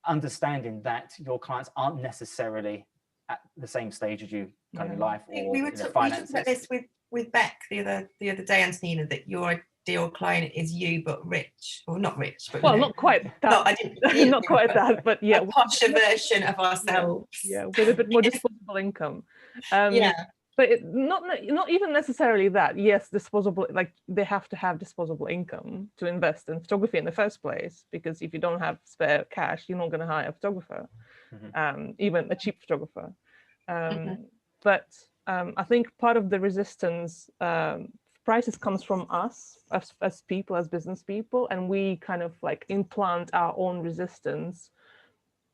understanding that your clients aren't necessarily at the same stage as you kind of life or we talked about this with Beck the other day, Antonina, that your ideal client is you, but rich, or not rich, but not quite that. No, I didn't. Not quite that, but yeah, a posher version of ourselves. Yeah, with a bit more disposable income. But not even necessarily that. Yes, disposable, like they have to have disposable income to invest in photography in the first place, because if you don't have spare cash, you're not going to hire a photographer, even a cheap photographer. But I think part of the resistance, prices comes from us as people, as business people, and we kind of like implant our own resistance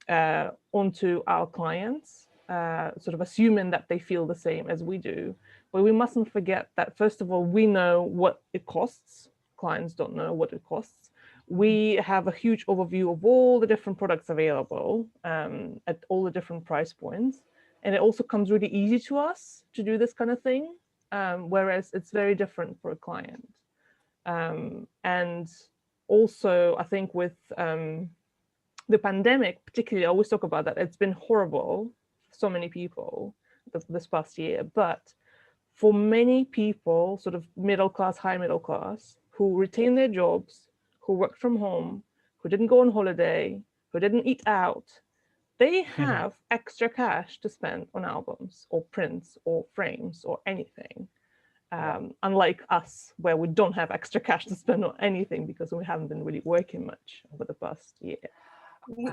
onto our clients. sort of assuming that they feel the same as we do. But we mustn't forget that, first of all, we know what it costs. Clients don't know what it costs. We have a huge overview of all the different products available at all the different price points. And it also comes really easy to us to do this kind of thing, whereas it's very different for a client. And also, I think with the pandemic, particularly, I always talk about that. It's been horrible for so many people this past year. But for many people, sort of middle class, high middle class, who retained their jobs, who worked from home, who didn't go on holiday, who didn't eat out, they have extra cash to spend on albums or prints or frames or anything. Unlike us, where we don't have extra cash to spend on anything because we haven't been really working much over the past year.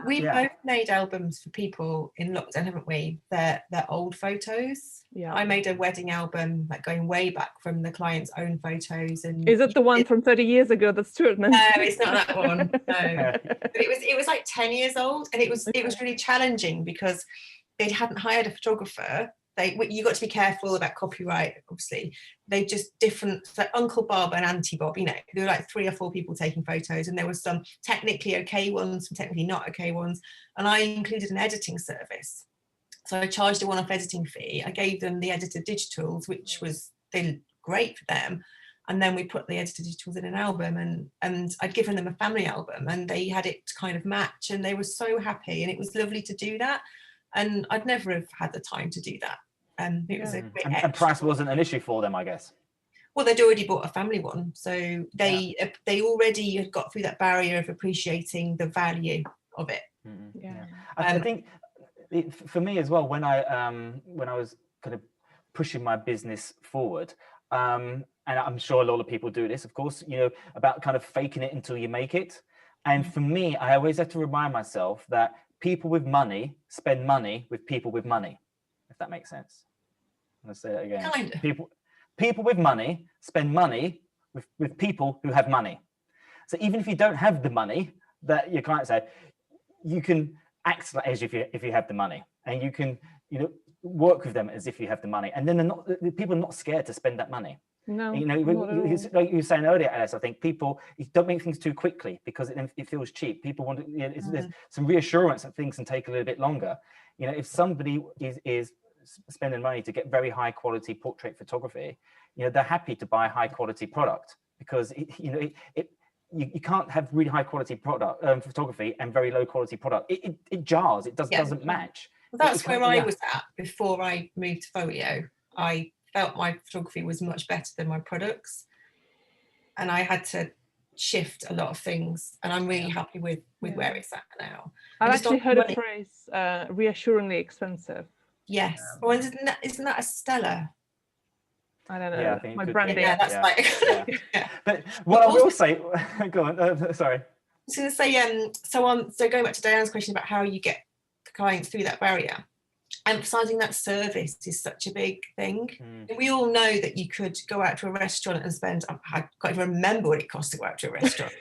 We've both made albums for people in lockdown, haven't we? They're old photos. Yeah. I made a wedding album, like going way back from the client's own photos. And is it the one from 30 years ago that Stewart mentioned? No, it's not that one. No, but it was like 10 years old, and it was really challenging because they hadn't hired a photographer. You got to be careful about copyright, obviously. They just different, like Uncle Bob and Auntie Bob, you know, there were like 3 or 4 people taking photos, and there were some technically okay ones, some technically not okay ones. And I included an editing service. So I charged a one-off editing fee. I gave them the edited digitals, which was great for them. And then we put the edited digitals in an album, and I'd given them a family album, and they had it to kind of match, and they were so happy, and it was lovely to do that. And I'd never have had the time to do that. It was a bit and price wasn't an issue for them, I guess. Well, they'd already bought a family one, so they already had got through that barrier of appreciating the value of it. I think for me as well, when I was kind of pushing my business forward, and I'm sure a lot of people do this, of course, you know, about kind of faking it until you make it. And for me, I always have to remind myself that people with money spend money with people with money, if that makes sense. Let's say that again. Kind of. People with money spend money with people who have money. So even if you don't have the money that your client said, you can act as if you have the money, and you can, you know, work with them as if you have the money. And then people are not scared to spend that money. No, you know, like you were saying earlier, Alice, I think people don't make things too quickly because it feels cheap. People want to, you know, there's some reassurance that things can take a little bit longer. You know, if somebody is spending money to get very high quality portrait photography, you know, they're happy to buy a high quality product, because you can't have really high quality product photography and very low quality product. It jars. It doesn't match. Well, that's where I was at before I moved to Folio. I felt my photography was much better than my products, and I had to shift a lot of things, and I'm really happy with where it's at now. I've actually heard a phrase, reassuringly expensive. Yes. Well, isn't that a Stella? I don't know. Yeah, I think my branding. Yeah, that's like. But what I will say, go on. Sorry. I was going to say, so going back to Diane's question about how you get clients through that barrier, emphasising that service is such a big thing. And we all know that you could go out to a restaurant and spend, I can't even remember what it cost to go out to a restaurant.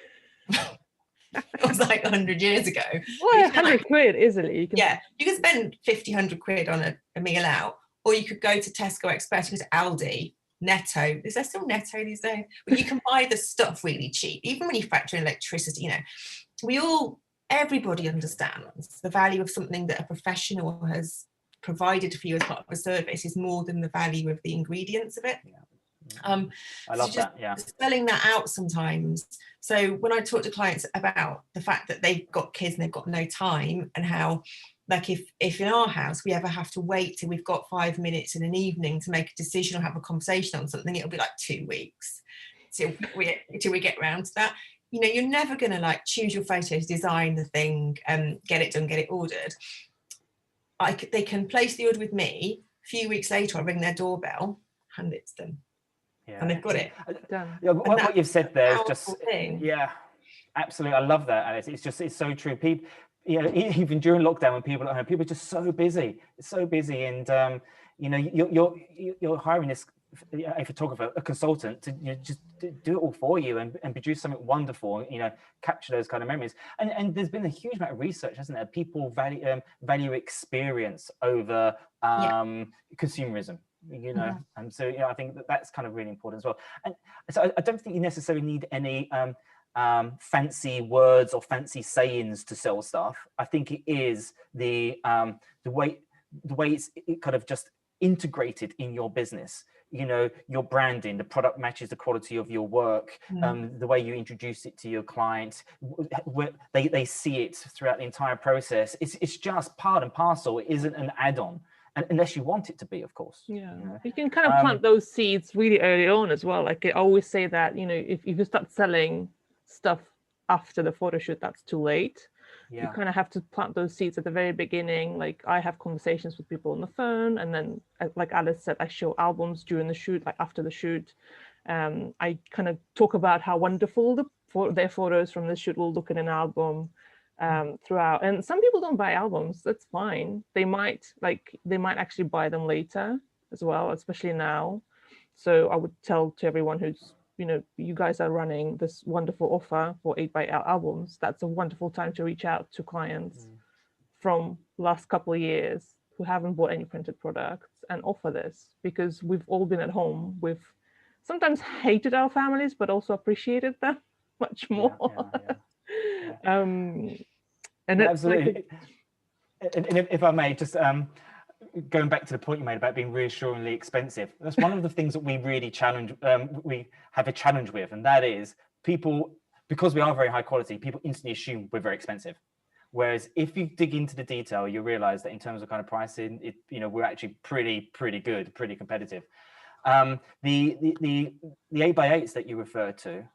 It was like 100 years ago. Well, 100 quid easily. You can spend 50, 100 quid on a meal out, or you could go to Tesco Express, you go to Aldi, Netto. Is there still Netto these days? But you can buy the stuff really cheap, even when you factor in electricity. You know, everybody understands the value of something that a professional has provided for you as part of a service is more than the value of the ingredients of it. I love that. Yeah, spelling that out sometimes. So when I talk to clients about the fact that they've got kids and they've got no time, and how, like, if in our house we ever have to wait till we've got 5 minutes in an evening to make a decision or have a conversation on something, it'll be like 2 weeks till we get around to that. You know, you're never going to like choose your photos, design the thing, get it done, get it ordered. They can place the order with me. A few weeks later, I ring their doorbell, hand it to them. And they've got it done. Yeah, what you've said there is just thing. Yeah, absolutely. I love that, Alice. It's so true. People, you know, even during lockdown, when people are at home, people are just so busy. It's so busy, and you know, you're hiring this a photographer, a consultant, to just do it all for you and produce something wonderful, capture those kind of memories. And there's been a huge amount of research, hasn't there? People value experience over consumerism, and so I think that's kind of really important as well. And so I don't think you necessarily need any fancy words or fancy sayings to sell stuff. I think it is the way it's kind of just integrated in your business. Your branding, the product matches the quality of your work, the way you introduce it to your client, they see it throughout the entire process. It's just part and parcel. It isn't an add-on, unless you want it to be, of course. You can kind of plant those seeds really early on as well. Like I always say that, if you start selling stuff after the photo shoot, that's too late. You kind of have to plant those seeds at the very beginning. Like I have conversations with people on the phone, and then like Alice said, I show albums during the shoot, like after the shoot. I kind of talk about how wonderful their photos from the shoot will look in an album throughout. And some people don't buy albums, that's fine. They might actually buy them later as well, especially now. So I would tell to everyone who's you guys are running this wonderful offer for 8x8 albums. That's a wonderful time to reach out to clients from last couple of years who haven't bought any printed products and offer this, because we've all been at home. We've sometimes hated our families, but also appreciated them much more. And absolutely. And if I may, just going back to the point you made about being reassuringly expensive, that's one of the things that we really we have a challenge with, and that is people, because we are very high quality, people instantly assume we're very expensive. Whereas if you dig into the detail, you realize that in terms of kind of pricing, we're actually pretty good, pretty competitive. The 8x8s that you refer to,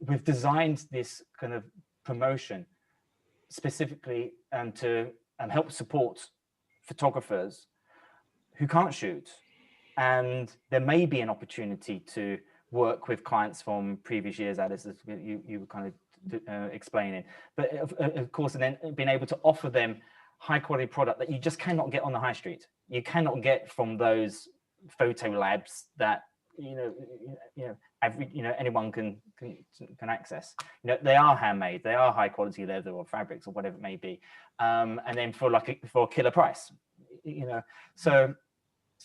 we've designed this kind of promotion specifically to help support photographers who can't shoot, and there may be an opportunity to work with clients from previous years, Alice, as you were kind of explaining, but of course, and then being able to offer them high quality product that you just cannot get on the high street. You cannot get from those photo labs that anyone can access. They are handmade, they are high quality leather or fabrics or whatever it may be, and then for a killer price. So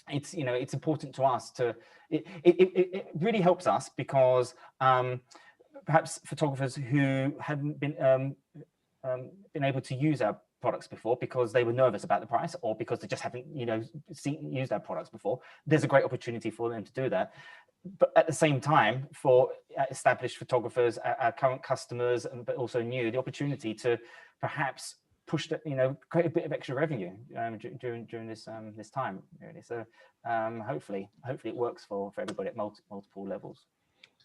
it's important to us to it really helps us, because perhaps photographers who haven't been able to use our products before because they were nervous about the price, or because they just haven't used our products before, there's a great opportunity for them to do that. But at the same time, for established photographers, our current customers, but also new, the opportunity to perhaps push that, create a bit of extra revenue during this this time, really. So hopefully it works for everybody at multiple levels.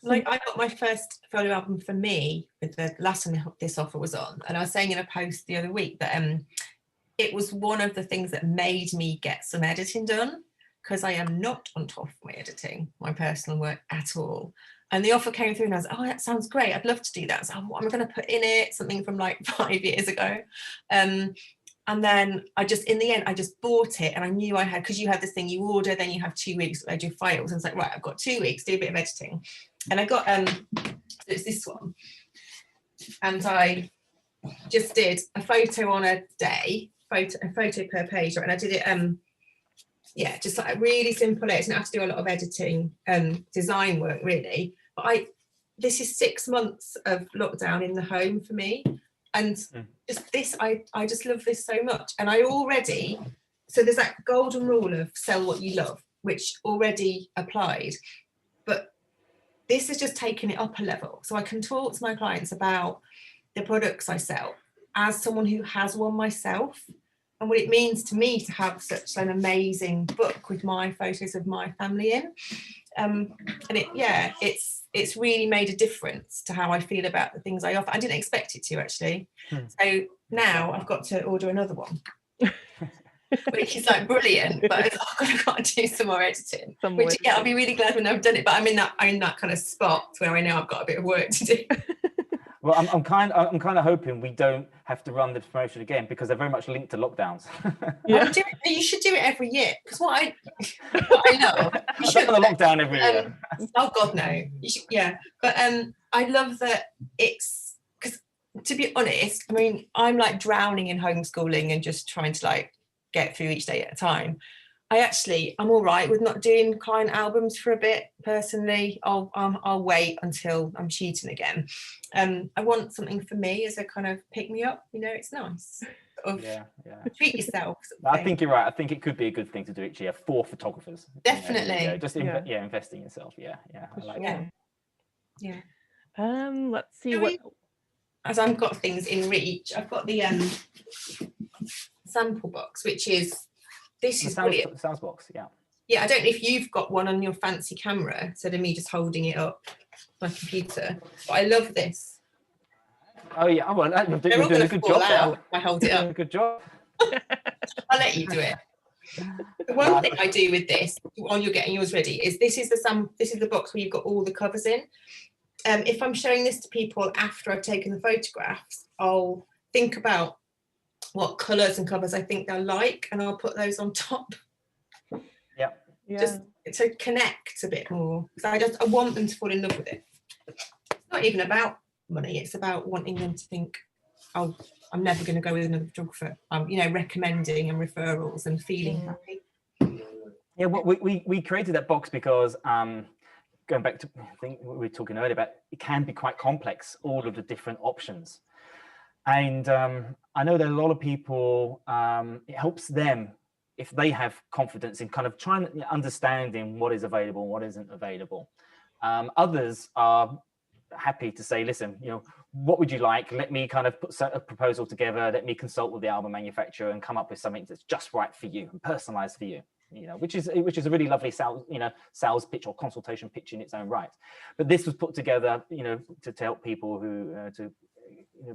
Like I got my first photo album for me with the last time this offer was on, and I was saying in a post the other week that it was one of the things that made me get some editing done, because I am not on top of my editing, my personal work at all. And the offer came through and I was like, oh, that sounds great, I'd love to do that. So what am I going to put in it? Something from like 5 years ago. And then in the end, I just bought it, and I knew I had, because you have this thing, you order, then you have 2 weeks to load your files. And it's like, right, I've got 2 weeks, do a bit of editing. And I got, it's this one. And I just did a photo on a day, a photo per page, right? And I did it, just like really simple. I didn't have to do a lot of editing, design work really. But this is 6 months of lockdown in the home for me. And just this, I just love this so much. And so there's that golden rule of sell what you love, which already applied. But this has just taken it up a level. So I can talk to my clients about the products I sell as someone who has one myself, and what it means to me to have such an amazing book with my photos of my family in. And it's really made a difference to how I feel about the things I offer. I didn't expect it to, actually. So now I've got to order another one, which is like brilliant, but I've got to do some more editing. I'll be really glad when I've done it, but I'm in that kind of spot where I know I've got a bit of work to do. Well, I'm kind of hoping we don't have to run this promotion again because they're very much linked to lockdowns. Yeah. You should do it every year, because what I know, I don't want a lockdown every year. Oh God, no. You should, yeah, but I love that it's, because to be honest, I mean, I'm like drowning in homeschooling and just trying to like get through each day at a time. I'm all right with not doing client albums for a bit personally. I'll wait until I'm shooting again. I want something for me as a kind of pick me up. You know, it's nice. Sort of treat yourself. I think you're right. I think it could be a good thing to do each year for photographers. Definitely. You know, just invest in yourself. Yeah. I like that. Yeah. Let's see as I've got things in reach, I've got the sample box, which is brilliant. Sounds box, yeah. Yeah, I don't know if you've got one on your fancy camera instead of me just holding it up on my computer, but I love this. Oh yeah, well, you're doing a good job there. I hold it up. Good job. I'll let you do it. The one thing I do with this, while you're getting yours ready, is this is the box where you've got all the covers in. If I'm showing this to people after I've taken the photographs, I'll think about what colours and covers I think they'll like, and I'll put those on top. Yeah. Just to connect a bit more, because I want them to fall in love with it. It's not even about money, it's about wanting them to think, oh, I'm never going to go with another photographer. You know, recommending and referrals and feeling happy. Yeah, well, we created that box because going back to, I think we were talking earlier about, it can be quite complex, all of the different options. And I know that a lot of people, it helps them if they have confidence in kind of trying to understanding what is available and what isn't available. Others are happy to say, listen, you know, what would you like? Let me kind of put a proposal together. Let me consult with the album manufacturer and come up with something that's just right for you and personalized for you. You know, which is a really lovely sales pitch or consultation pitch in its own right. But this was put together, you know, to help people who to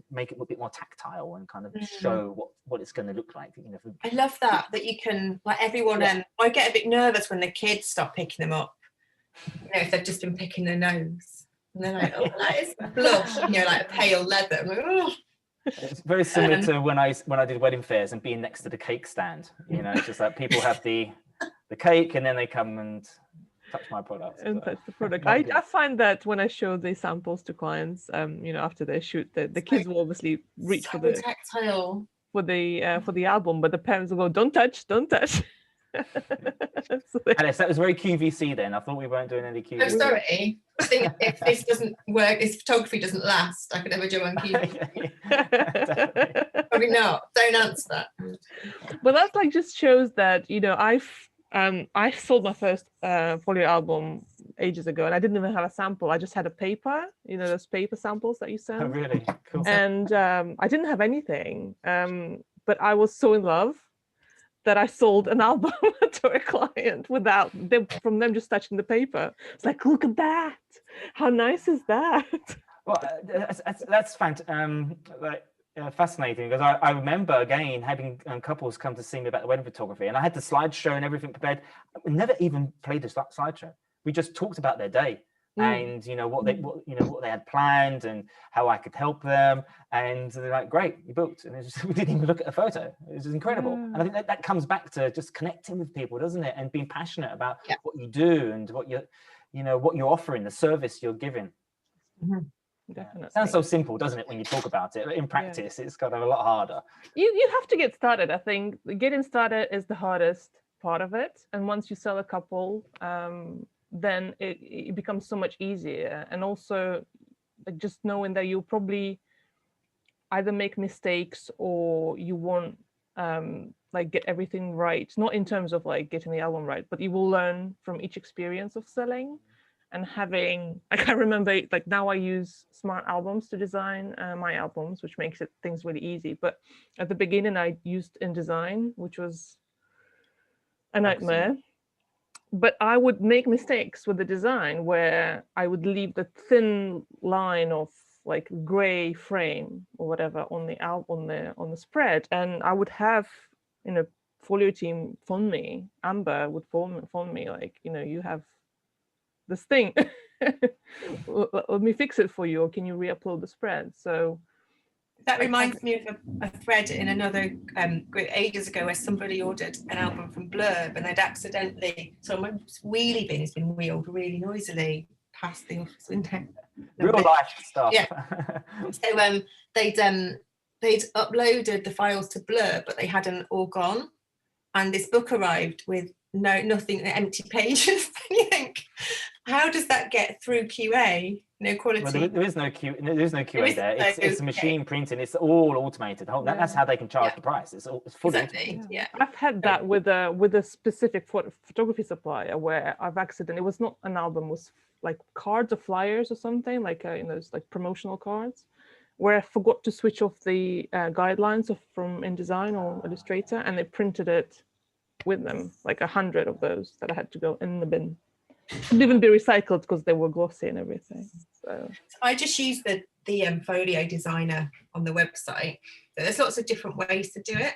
make it a bit more tactile and kind of show what it's going to look like. You know, I love that you can, like, everyone. I get a bit nervous when the kids start picking them up. You know, if they've just been picking their nose, and they're like, oh, that is blush. You know, like a pale leather. I'm like, oh. It's very similar to when I did wedding fairs and being next to the cake stand. You know, it's just like people have the cake and then they come and touch my product. And touch the product. I find that when I show the samples to clients, you know, after they shoot, the kids will obviously reach for the tactile for the album, but the parents will go, don't touch. So Alice, that was very QVC then. I thought we weren't doing any QVC. I'm sorry. I think if this doesn't work, if photography doesn't last, I could never do on QVC. Probably not. Don't answer that. But that like just shows that, you know, I sold my first Folio album ages ago, and I didn't even have a sample. I just had a paper, you know, those paper samples that you send. Oh, really? Cool. And I didn't have anything, but I was so in love that I sold an album to a client without from them just touching the paper. It's like, look at that! How nice is that? Well, that's fascinating, because I remember again having couples come to see me about the wedding photography, and I had the slideshow and everything prepared. We never even played the slideshow. We just talked about their day and you know what they had planned and how I could help them, and they're like, great, you booked. And we didn't even look at a photo. It was incredible. And I think that comes back to just connecting with people, doesn't it, and being passionate about what you do and what you're offering, the service you're giving. Definitely. It sounds so simple, doesn't it, when you talk about it? In practice, it's kind of a lot harder. You have to get started. I think getting started is the hardest part of it, and once you sell a couple, then it becomes so much easier. And also, like, just knowing that you'll probably either make mistakes or you won't like get everything right. Not in terms of like getting the album right, but you will learn from each experience of selling. And having, like, I remember, like, now I use smart albums to design my albums, which makes things really easy. But at the beginning, I used InDesign, which was a nightmare. But I would make mistakes with the design where I would leave the thin line of like gray frame or whatever on the on the spread, and I would have, you know, Folio team phone me. Amber would phone me like, you know, you have this thing. Let me fix it for you, or can you re-upload the spread? So that reminds me of a thread in another group ages ago where somebody ordered an album from Blurb, and they'd accidentally, someone's wheelie bin has been wheeled really noisily past the office window. Real life stuff. Yeah. So they'd uploaded the files to Blurb, but they hadn't all gone, and this book arrived with nothing, empty pages. And you think, how does that get through QA? No quality. Well, there is no QA there. It's a machine printing. It's all automated. That's how they can charge the price. It's fully automated. Yeah. I've had that with a specific photography supplier where I've accidentally, it was not an album, it was like cards or flyers or something, like it's like promotional cards, where I forgot to switch off the guidelines from InDesign or Illustrator, and they printed it with them, like 100 of those that I had to go in the bin. Couldn't even be recycled because they were glossy and everything. So I just use the Folio designer on the website. There's lots of different ways to do it.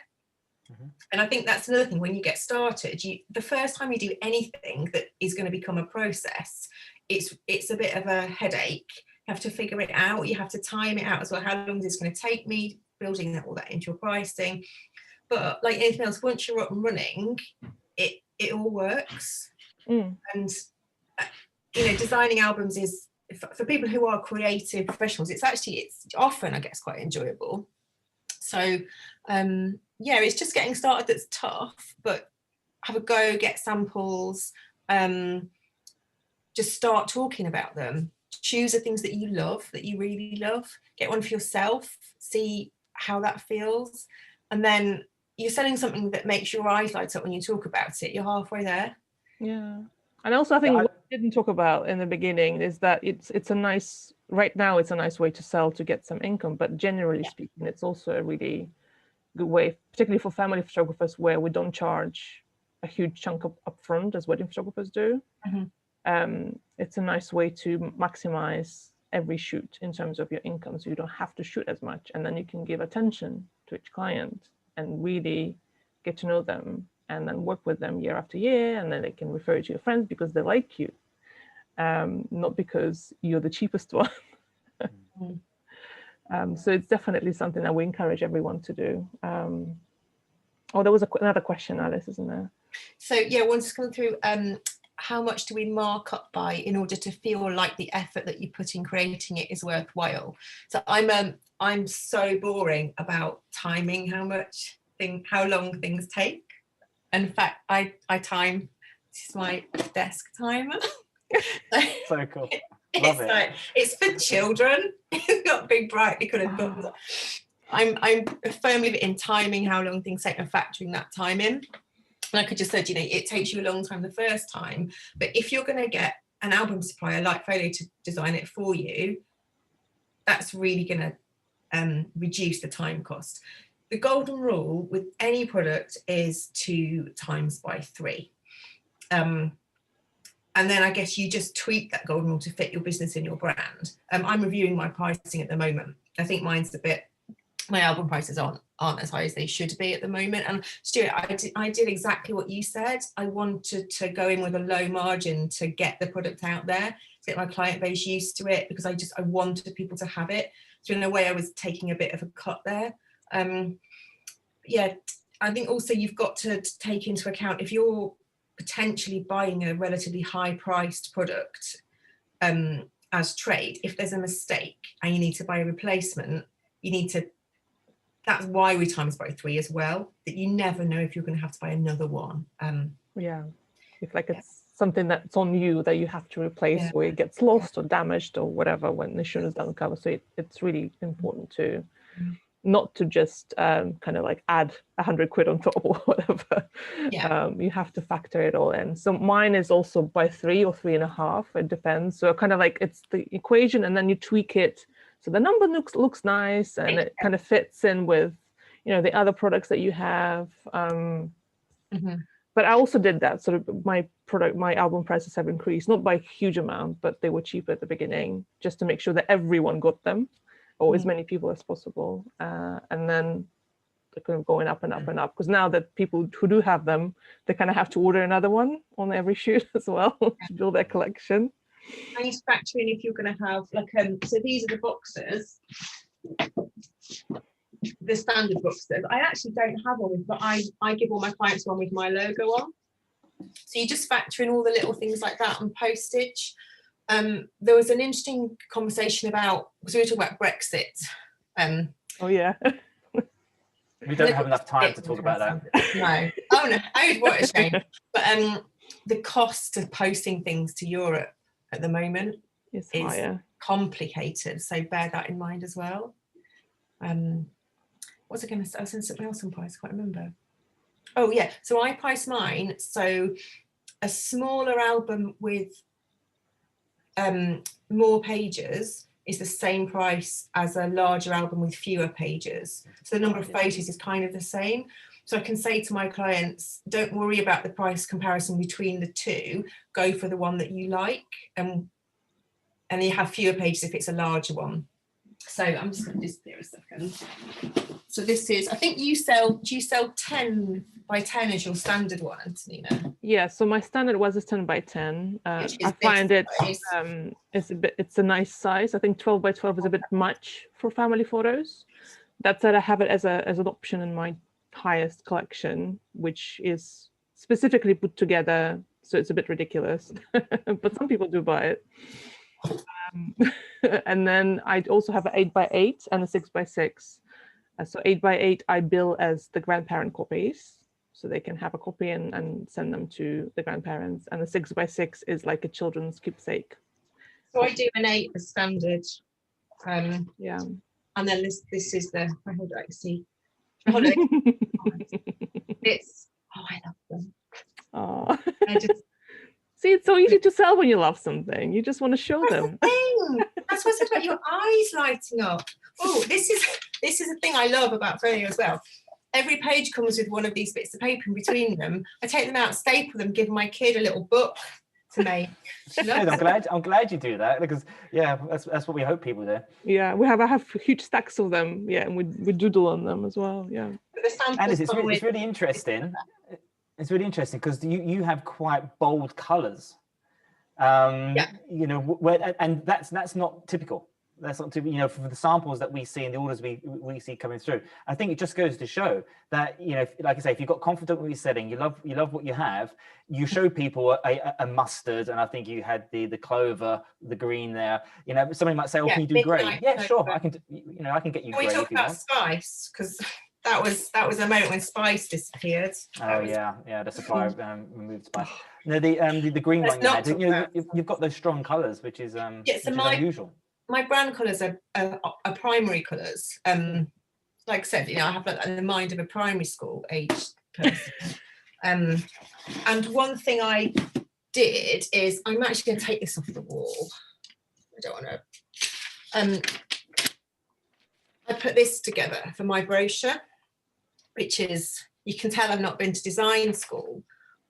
And I think that's another thing when you get started, the first time you do anything that is going to become a process, it's a bit of a headache. You have to figure it out. You have to time it out as well. How long is this going to take me? Building all that into your pricing. But like anything else, once you're up and running, it all works. And designing albums is, for people who are creative professionals, it's often, I guess, quite enjoyable. So it's just getting started that's tough, but have a go, get samples, just start talking about them. Choose the things that you love, that you really love, get one for yourself, see how that feels, and then you're selling something that makes your eyes light up when you talk about it. You're halfway there. Yeah. And also, I think what we didn't talk about in the beginning is that it's a nice, right now it's a nice way to sell to get some income, but generally speaking, it's also a really good way, particularly for family photographers, where we don't charge a huge chunk up front as wedding photographers do. It's a nice way to maximize every shoot in terms of your income, so you don't have to shoot as much, and then you can give attention to each client and really get to know them, and then work with them year after year, and then they can refer you to your friends because they like you, not because you're the cheapest one. So it's definitely something that we encourage everyone to do. There was another question, Alice, isn't there? So once coming through, how much do we mark up by in order to feel like the effort that you put in creating it is worthwhile? So I'm so boring about timing how long things take. In fact, I time, this is my desk timer. So cool. Love it. It's for children. It's got big brightly coloured buttons. I'm firmly in timing how long things take and factoring that time in. Like I just said, it takes you a long time the first time, but if you're going to get an album supplier like Folio to design it for you, that's really going to reduce the time cost. The golden rule with any product is 2 times by 3. And then I guess you just tweak that golden rule to fit your business and your brand. I'm reviewing my pricing at the moment. I think my album prices aren't as high as they should be at the moment. And Stuart, I did exactly what you said. I wanted to go in with a low margin to get the product out there, to get my client base used to it, because I wanted people to have it. So in a way, I was taking a bit of a cut there. I think also you've got to take into account, if you're potentially buying a relatively high priced product as trade, if there's a mistake and you need to buy a replacement, that's why we times by 3 as well, that you never know if you're going to have to buy another one. If it's something that's on you that you have to replace, or it gets lost or damaged or whatever when the insurance doesn't cover. So it's really important to not to just kind of like add 100 quid on top or whatever. You have to factor it all in. So mine is also by 3 or 3.5, it depends. So kind of like it's the equation, and then you tweak it so the number looks nice and it kind of fits in with the other products that you have. But I also did that. Sort of my album prices have increased, not by a huge amount, but they were cheaper at the beginning, just to make sure that everyone got them, or as many people as possible. And then kind of going up and up and up, because now that people who do have them, they kind of have to order another one on every shoot as well to build their collection. I need to factor in if you're going to have like so these are the boxes, the standard boxes. I actually don't have one with, but I give all my clients one with my logo on. So you just factor in all the little things like that and postage. There was an interesting conversation about, because we were talking about Brexit. Oh yeah. We don't have enough time to talk about that. No. Oh no. Oh, what a shame. But the cost of posting things to Europe at the moment is higher, complicated. So bear that in mind as well. What's I going to say? I was saying something else on price. I can't remember. Oh yeah. So I price mine. So a smaller album with more pages is the same price as a larger album with fewer pages. So the number of photos is kind of the same. So I can say to my clients, don't worry about the price comparison between the two, go for the one that you like, and you have fewer pages if it's a larger one. So I'm just going to disappear a second. So this is, I think do you sell 10 by 10 as your standard one, Antonina? Yeah, so my standard was a 10 by 10. I find it it's a nice size. I think 12 by 12 is a bit much for family photos. That said, I have it as an option in my highest collection, which is specifically put together, so it's a bit ridiculous, but some people do buy it. And then I also have an 8 by 8 and a 6 by 6. So 8 by 8 I bill as the grandparent copies, so they can have a copy and send them to the grandparents. And the 6 by 6 is like a children's keepsake. So I do an 8 as standard. Yeah. And then this is the, I hold it, see. It's, I love them. Oh. I just, see, it's so easy to sell when you love something. You just want to show them. That's what I said about your eyes lighting up. Oh, this is the thing I love about Folio as well. Every page comes with one of these bits of paper in between them. I take them out, staple them, give my kid a little book to make. I'm glad you do that, because yeah, that's what we hope people do. Yeah, I have huge stacks of them. Yeah, and we doodle on them as well. Yeah. And it's really interesting. It's really interesting because you have quite bold colours. You know, and that's not typical. That's not typical, you know, for the samples that we see and the orders we see coming through. I think it just goes to show that, you know, like I say, if you've got confidence with your setting, you love what you have, you show people a mustard, and I think you had the clover, the green there. You know, somebody might say, "Oh, can you do grey?" Yeah, sure, I can. You know, I can get you grey. Can we talk about spice, because that was a moment when spice disappeared. Oh yeah, the supplier removed spice. No, the green one you had. You know, you've got those strong colours, which is unusual. My brand colours are primary colours. Like I said, you know, I have like the mind of a primary school aged person. And one thing I did is, I'm actually going to take this off the wall. I don't want to. I put this together for my brochure, which is, you can tell I've not been to design school,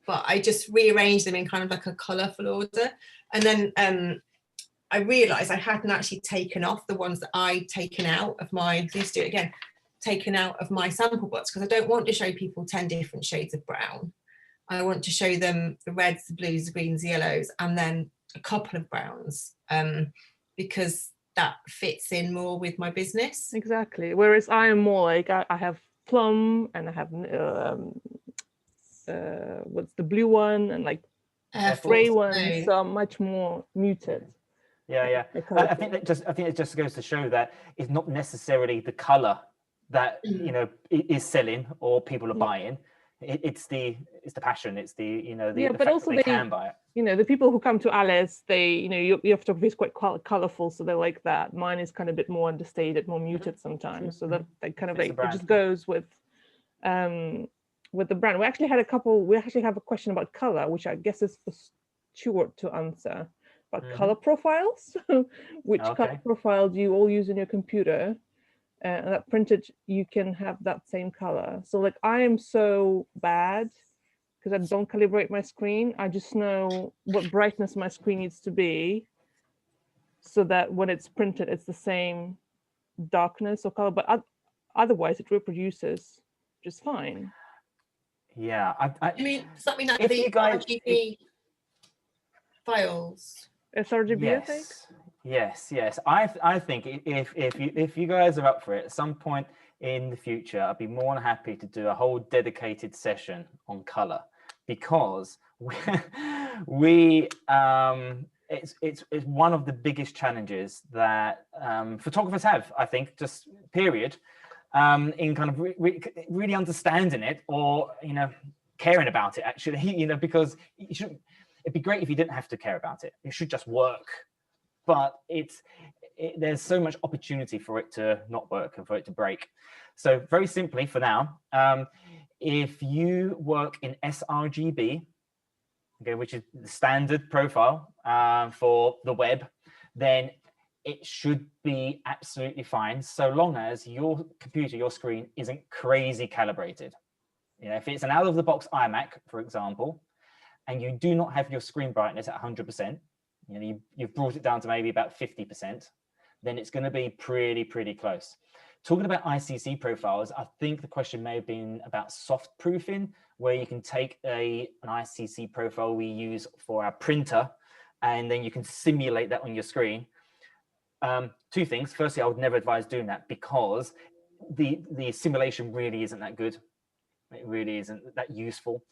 but I just rearranged them in kind of like a colourful order. And then I realised I hadn't actually taken off the ones that I'd taken out of my, let's do it again, taken out of my sample box, because I don't want to show people 10 different shades of brown. I want to show them the reds, the blues, the greens, the yellows, and then a couple of browns, because that fits in more with my business. Exactly. Whereas I am more like, I have plum, and I have what's the blue one, and like grey one, so much more muted. Yeah. I think it just goes to show that it's not necessarily the colour that you know is selling or people are buying. It's the passion. It's the but fact also that they can buy it. You know, the people who come to Alice, they, you know, your photography is quite colourful, so they like that. Mine is kind of a bit more understated, more muted sometimes. So that kind of like, it just goes with the brand. We actually have a question about colour, which I guess is for Stewart to answer, about colour profiles. Which colour profile do you all use in your computer? And that printed, you can have that same color. So like, I am so bad because I don't calibrate my screen. I just know what brightness my screen needs to be so that when it's printed, it's the same darkness or color, but otherwise it reproduces which is fine. Yeah, I mean, does that mean that if the you guys- RGB files? sRGB, I think. Yes. I think if you guys are up for it, at some point in the future, I'd be more than happy to do a whole dedicated session on color, because it's one of the biggest challenges that photographers have, I think, just period, in kind of really understanding it, or caring about it, actually, because it'd be great if you didn't have to care about it. It should just work. But there's so much opportunity for it to not work and for it to break. So very simply for now, if you work in sRGB, okay, which is the standard profile for the web, then it should be absolutely fine, so long as your computer, your screen, isn't crazy calibrated. If it's an out-of-the-box iMac, for example, and you do not have your screen brightness at 100%, you've brought it down to maybe about 50%, then it's going to be pretty close. Talking about ICC profiles, I think the question may have been about soft proofing, where you can take an ICC profile we use for our printer, and then you can simulate that on your screen. Two things. Firstly, I would never advise doing that, because the simulation really isn't that good. It really isn't that useful.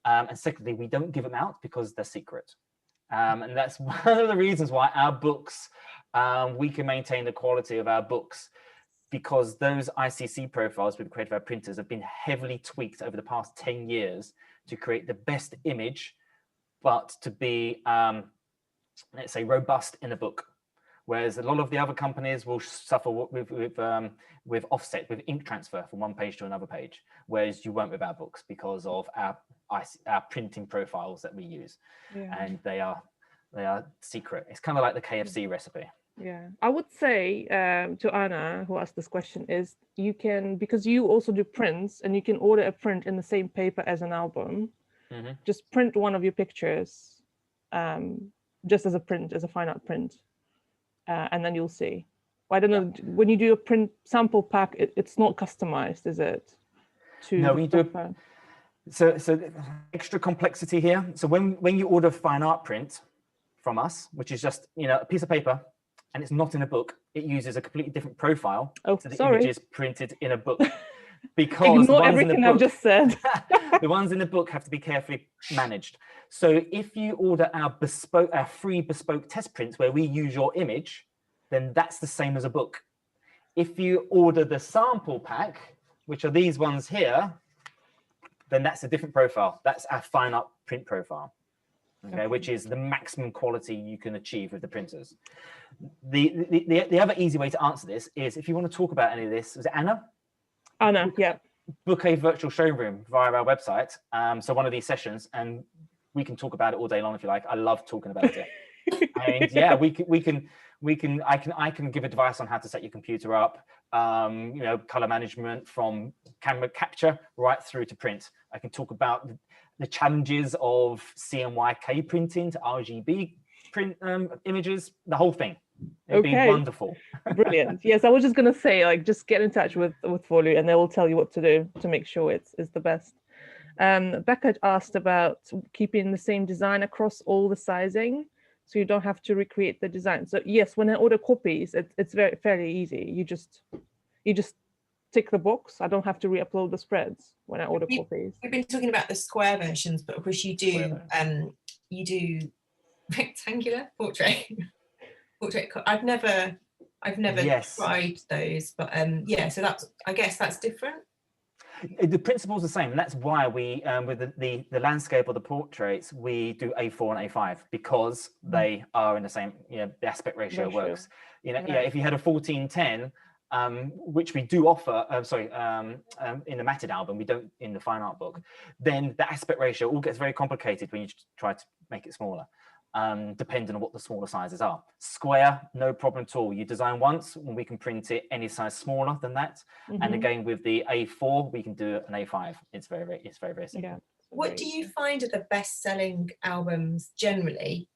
And secondly, we don't give them out because they're secret. And that's one of the reasons why our books, we can maintain the quality of our books, because those ICC profiles we've created for our printers have been heavily tweaked over the past 10 years to create the best image, but to be, let's say, robust in a book. Whereas a lot of the other companies will suffer with offset, with ink transfer from one page to another page, whereas you won't with our books, because of our printing profiles that we use. Yeah. And they are secret. It's kind of like the KFC recipe. Yeah, I would say to Anna, who asked this question, is you can, because you also do prints, and you can order a print in the same paper as an album. Mm-hmm. Just print one of your pictures, just as a print, as a fine art print, and then you'll see. I don't know, when you do a print sample pack, it's not customized, is it? No, we do. So extra complexity here. So when you order fine art print from us, which is just a piece of paper, and it's not in a book, it uses a completely different profile to the images printed in a book. Because ignore everything I've just said. The ones in the book have to be carefully managed. So if you order our free bespoke test prints where we use your image, then that's the same as a book. If you order the sample pack, which are these ones here, then that's a different profile. That's our fine art print profile. Okay, which is the maximum quality you can achieve with the printers. The other easy way to answer this is, if you want to talk about any of this, is it Anna? Anna, yeah. Book a virtual showroom via our website. So one of these sessions, and we can talk about it all day long if you like. I love talking about it. And yeah, I can give advice on how to set your computer up, color management from camera capture right through to print. I can talk about the challenges of CMYK printing to RGB print images, the whole thing. It'd be wonderful. Brilliant. Yes, I was just going to say, just get in touch with Folio, and they will tell you what to do to make sure it's the best. Becca asked about keeping the same design across all the sizing, so you don't have to recreate the design. So yes, when I order copies, it's fairly easy. You just tick the box. I don't have to re-upload the spreads when I order copies. We've been talking about the square versions, but of course you do rectangular portrait. I've never tried those, but so I guess that's different. The principle's the same, and that's why we with the landscape or the portraits, we do A4 and A5, because they are in the same, the aspect ratio works. If you had a 14:10, which we do offer, in the matted album, we don't in the fine art book, then the aspect ratio all gets very complicated when you try to make it smaller, depending on what the smaller sizes are. Square, no problem at all. You design once, and we can print it any size smaller than that. And again, with the A4, we can do an A5. It's very simple. Yeah. What do you find are the best-selling albums generally,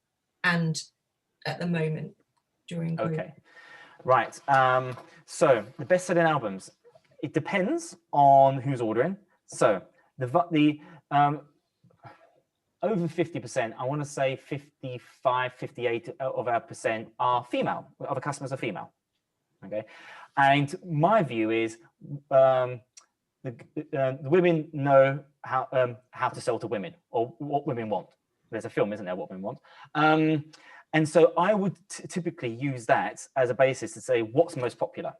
and at the moment during COVID? Okay. Right. So the best-selling albums, it depends on who's ordering. So the over 50%, I want to say 55, 58 of our percent are female, of our customers are female. Okay. And my view is the women know how to sell to women, or what women want. There's a film, isn't there, What Women Want? And so I would typically use that as a basis to say what's most popular.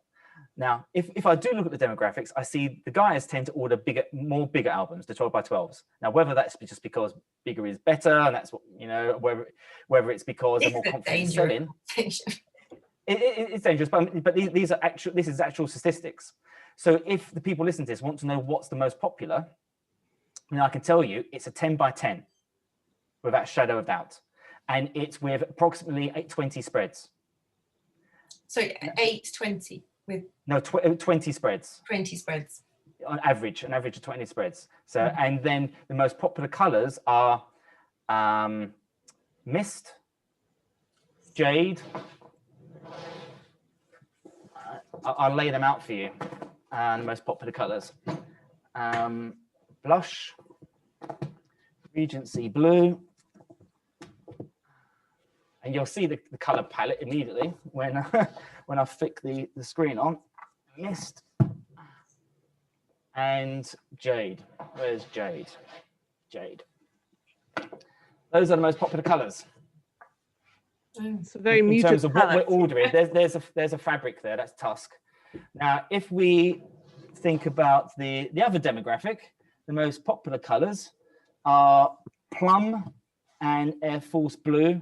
Now, if I do look at the demographics, I see the guys tend to order more bigger albums, the 12 by 12s. Now, whether that's just because bigger is better, and that's what, you know, whether it's because they're more confident in selling. It's dangerous, but these are actual. This is actual statistics. So if the people listening to this want to know what's the most popular, then I can tell you it's a 10 by 10, without a shadow of doubt, and it's with approximately 820 spreads. So 820 with 20 spreads. 20 spreads on average, an average of 20 spreads. So and then the most popular colors are mist, jade. I'll lay them out for you. The most popular colors: blush, Regency blue, and you'll see the color palette immediately when when I flick the screen on. Mist and jade. Where's jade? Jade. Those are the most popular colors. It's a very in terms of palette. what we're ordering. There's a fabric there. That's Tusk. Now, if we think about the other demographic, the most popular colors are plum and Air Force blue.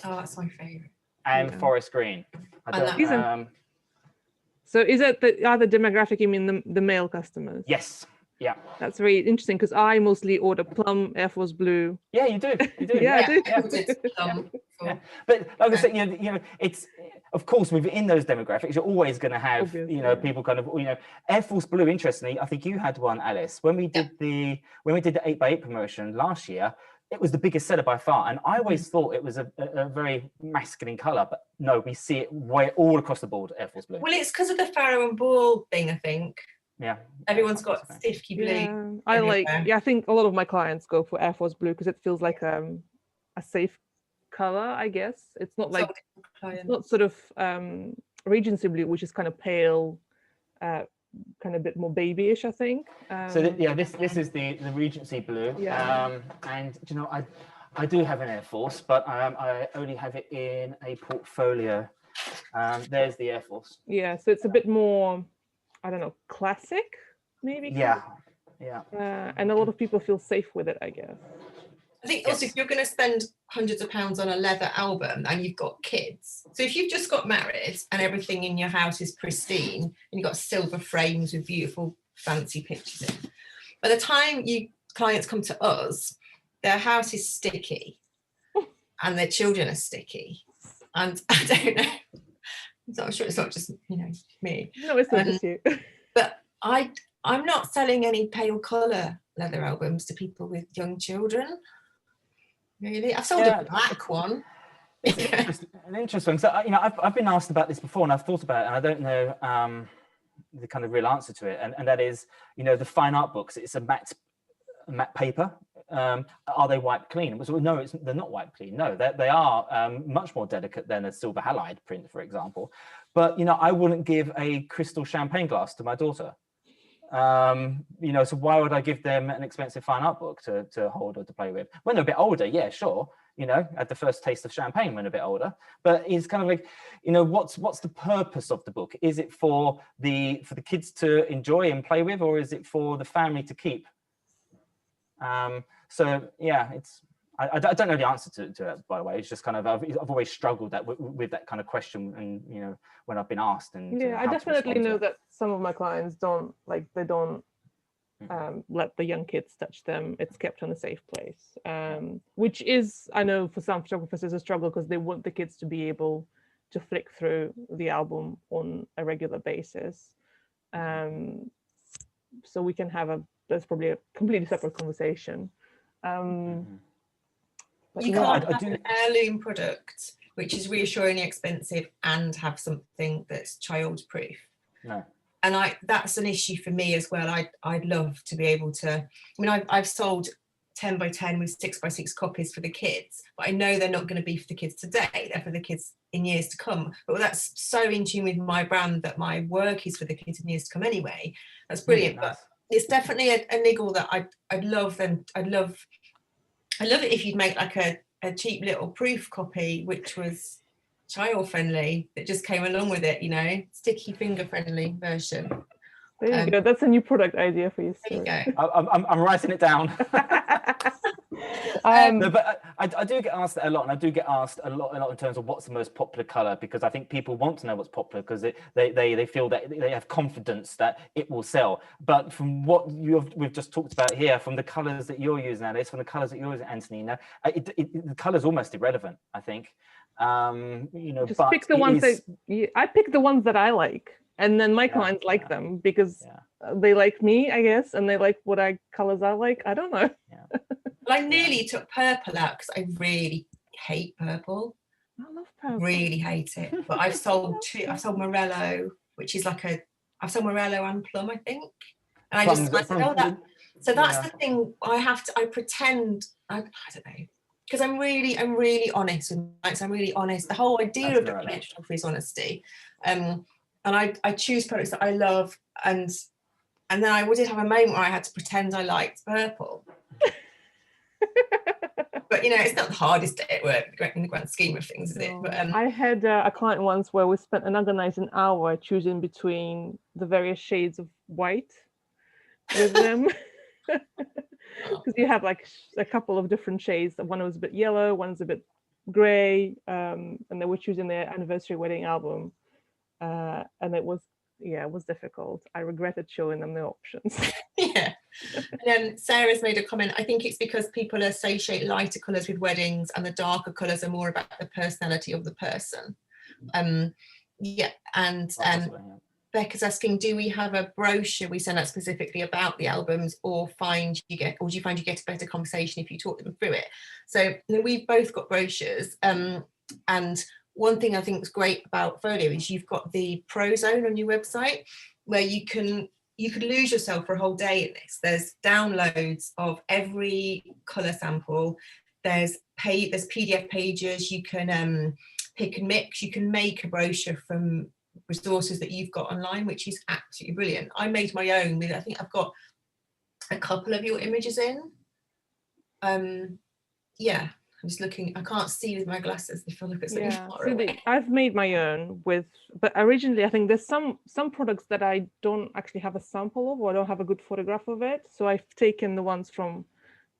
Oh, that's my favorite. And forest green. So is that the other demographic? You mean the male customers? Yes. Yeah. That's very interesting because I mostly order plum, Air Force blue. Yeah, you do. You do. Yeah, I do. Yeah. But like I said, you know, it's of course within those demographics, you're always going to have, Obviously, you know, people kind of, you know, Air Force blue. Interestingly, I think you had one, Alice, when we did the 8x8 promotion last year. It was the biggest seller by far, and I always thought it was a very masculine color, but no, we see it all across the board. Air Force blue. Well, it's because of the Farrow and Ball thing, I think. Yeah, everyone's got stiffy blue. Yeah, I think a lot of my clients go for Air Force blue because it feels like a safe color, I guess. It's not like it's not sort of Regency blue, which is kind of pale, kind of a bit more babyish, I think. This is the Regency blue. Yeah. And you know, I do have an Air Force, but I only have it in a portfolio. There's the Air Force. Yeah, so it's a bit more, I don't know, classic, maybe. Yeah. And a lot of people feel safe with it, I guess. I think also if you're going to spend hundreds of pounds on a leather album and you've got kids, so if you've just got married and everything in your house is pristine and you've got silver frames with beautiful fancy pictures in, by the time clients come to us, their house is sticky and their children are sticky, and I don't know, so I'm sure it's not just, you know, me. No, it's not just you. But I'm not selling any pale colour leather albums to people with young children. Really, I've sold a black one. An interesting. So you know, I've been asked about this before, and I've thought about it, and I don't know the kind of real answer to it. And that is, you know, the fine art books. It's a matte paper. Are they wiped clean? So no, they're not wiped clean. No, they are much more delicate than a silver halide print, for example. But you know, I wouldn't give a crystal champagne glass to my daughter. You know, so why would I give them an expensive fine art book to hold or to play with? When they're a bit older, yeah, sure, you know, at the first taste of champagne when they're a bit older. But it's kind of like, you know, what's the purpose of the book? Is it for the kids to enjoy and play with, or is it for the family to keep? So yeah, I don't know the answer to it, by the way. It's just kind of I've always struggled with that kind of question, and you know, when I've been asked. And yeah, I definitely know that some of my clients don't let the young kids touch them. It's kept in a safe place, which is, I know, for some photographers is a struggle because they want the kids to be able to flick through the album on a regular basis. So we can have that's probably a completely separate conversation. You can't have an heirloom product which is reassuringly expensive and have something that's child proof. No. that's an issue for me as well. I'd love to be able to, I mean, I've sold 10 by 10 with 6 by 6 copies for the kids, but I know they're not going to be for the kids today, they're for the kids in years to come. But that's so in tune with my brand that my work is for the kids in years to come anyway. That's brilliant. Nice. But it's definitely a niggle that I'd love it if you'd make like a cheap little proof copy which was child friendly, that just came along with it, you know, sticky finger friendly version. There you go. That's a new product idea for you. There you go. I'm writing it down. No, but I do get asked that a lot, and I do get asked a lot in terms of what's the most popular color, because I think people want to know what's popular because they feel that they have confidence that it will sell. But from what we've just talked about here, from the colors that you're using, Alice, from the colors that you're using, Antonina, the color's almost irrelevant, I think. You know, just pick the ones I pick the ones that I like. And then my clients like them because they like me, I guess, and they like what colors I like. I don't know. Well, I nearly took purple out because I really hate purple. I love purple. Really hate it. But I've sold two. I've sold Morello, which is like I've sold Morello and plum, I think. And I said, oh, that. So that's the thing. I pretend. I don't know. Because I'm really honest with clients. I'm really honest. The whole idea of documentary photography is honesty. And I choose products that I love, and then I did have a moment where I had to pretend I liked purple. But you know, it's not the hardest day at work in the grand scheme of things, is it? But I had a client once where we spent an agonizing hour choosing between the various shades of white with them. Because you have like a couple of different shades. One was a bit yellow, one's a bit gray, and they were choosing their anniversary wedding album. And it was difficult. I regretted showing them the options. Yeah. And then Sarah's made a comment. I think it's because people associate lighter colours with weddings and the darker colours are more about the personality of the person. And Becca's asking, do we have a brochure we send out specifically about the albums, or do you find you get a better conversation if you talk them through it? So we've both got brochures, and one thing I think is great about Folio is you've got the Pro Zone on your website where you could lose yourself for a whole day in this. There's downloads of every colour sample. There's PDF pages. You can pick and mix. You can make a brochure from resources that you've got online, which is absolutely brilliant. I made my own with, I think I've got a couple of your images in. Yeah. I'm just looking. I can't see with my glasses if I look at something far away. I've made my own but originally I think there's some products that I don't actually have a sample of, or I don't have a good photograph of it. So I've taken the ones from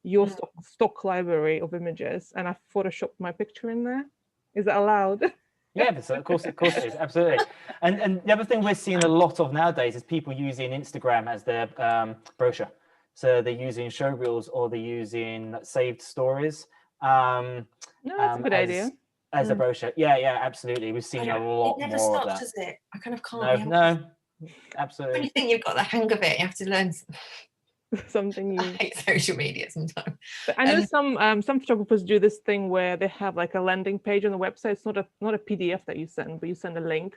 your stock library of images and I've photoshopped my picture in there. Is that allowed? Yeah, of course it is, absolutely. And the other thing we're seeing a lot of nowadays is people using Instagram as their brochure. So they're using show reels or they're using saved stories. No, that's a good idea. As a brochure. Yeah, absolutely. We've seen a lot more of that. It never stops, does it? I kind of can't. No, absolutely. When you think you've got the hang of it, you have to learn something new. I hate social media sometimes. But I know some photographers do this thing where they have like a landing page on the website. It's not a PDF that you send, but you send a link.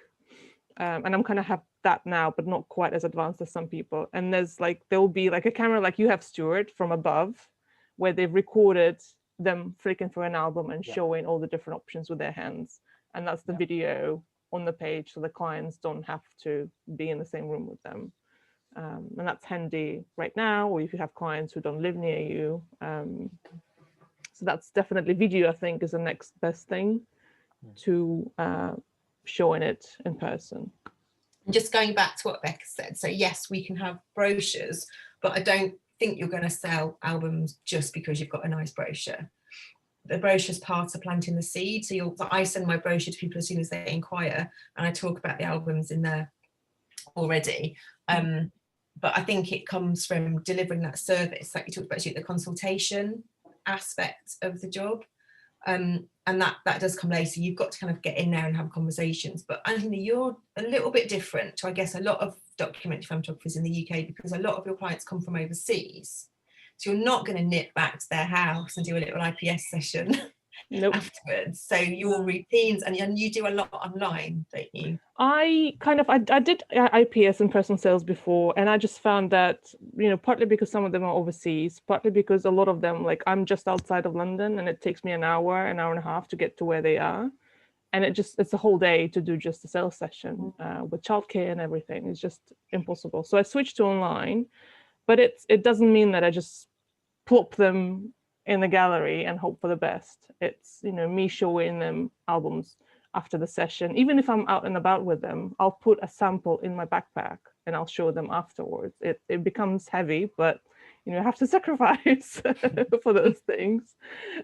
And I'm kind of have that now, but not quite as advanced as some people. And there will be like a camera like you have, Stewart, from above, where they've recorded them flicking through an album and showing all the different options with their hands, and that's the video on the page, so the clients don't have to be in the same room with them, and that's handy right now, or if you have clients who don't live near you. So that's definitely video, I think, is the next best thing to showing it in person. Just going back to what Becca said, so yes, we can have brochures, but I don't think you're going to sell albums just because you've got a nice brochure. The brochure's part of planting the seed. So I send my brochure to people as soon as they inquire, and I talk about the albums in there already. But I think it comes from delivering that service, like you talked about, the consultation aspect of the job. And that does come later. You've got to kind of get in there and have conversations. But Anthony, you're a little bit different to, I guess, a lot of documentary film photographers in the UK, because a lot of your clients come from overseas. So you're not going to nip back to their house and do a little IPS session. Nope. afterwards. So your routines, and you do a lot online, don't you? I did IPS and personal sales before, and I just found that, partly because some of them are overseas, partly because a lot of them, like, I'm just outside of London and it takes me an hour and a half to get to where they are. And it's a whole day to do just a sales session with childcare and everything. It's just impossible. So I switched to online, but it doesn't mean that I just plop them in the gallery and hope for the best. It's, me showing them albums after the session. Even if I'm out and about with them, I'll put a sample in my backpack and I'll show them afterwards. It becomes heavy, but I have to sacrifice for those things.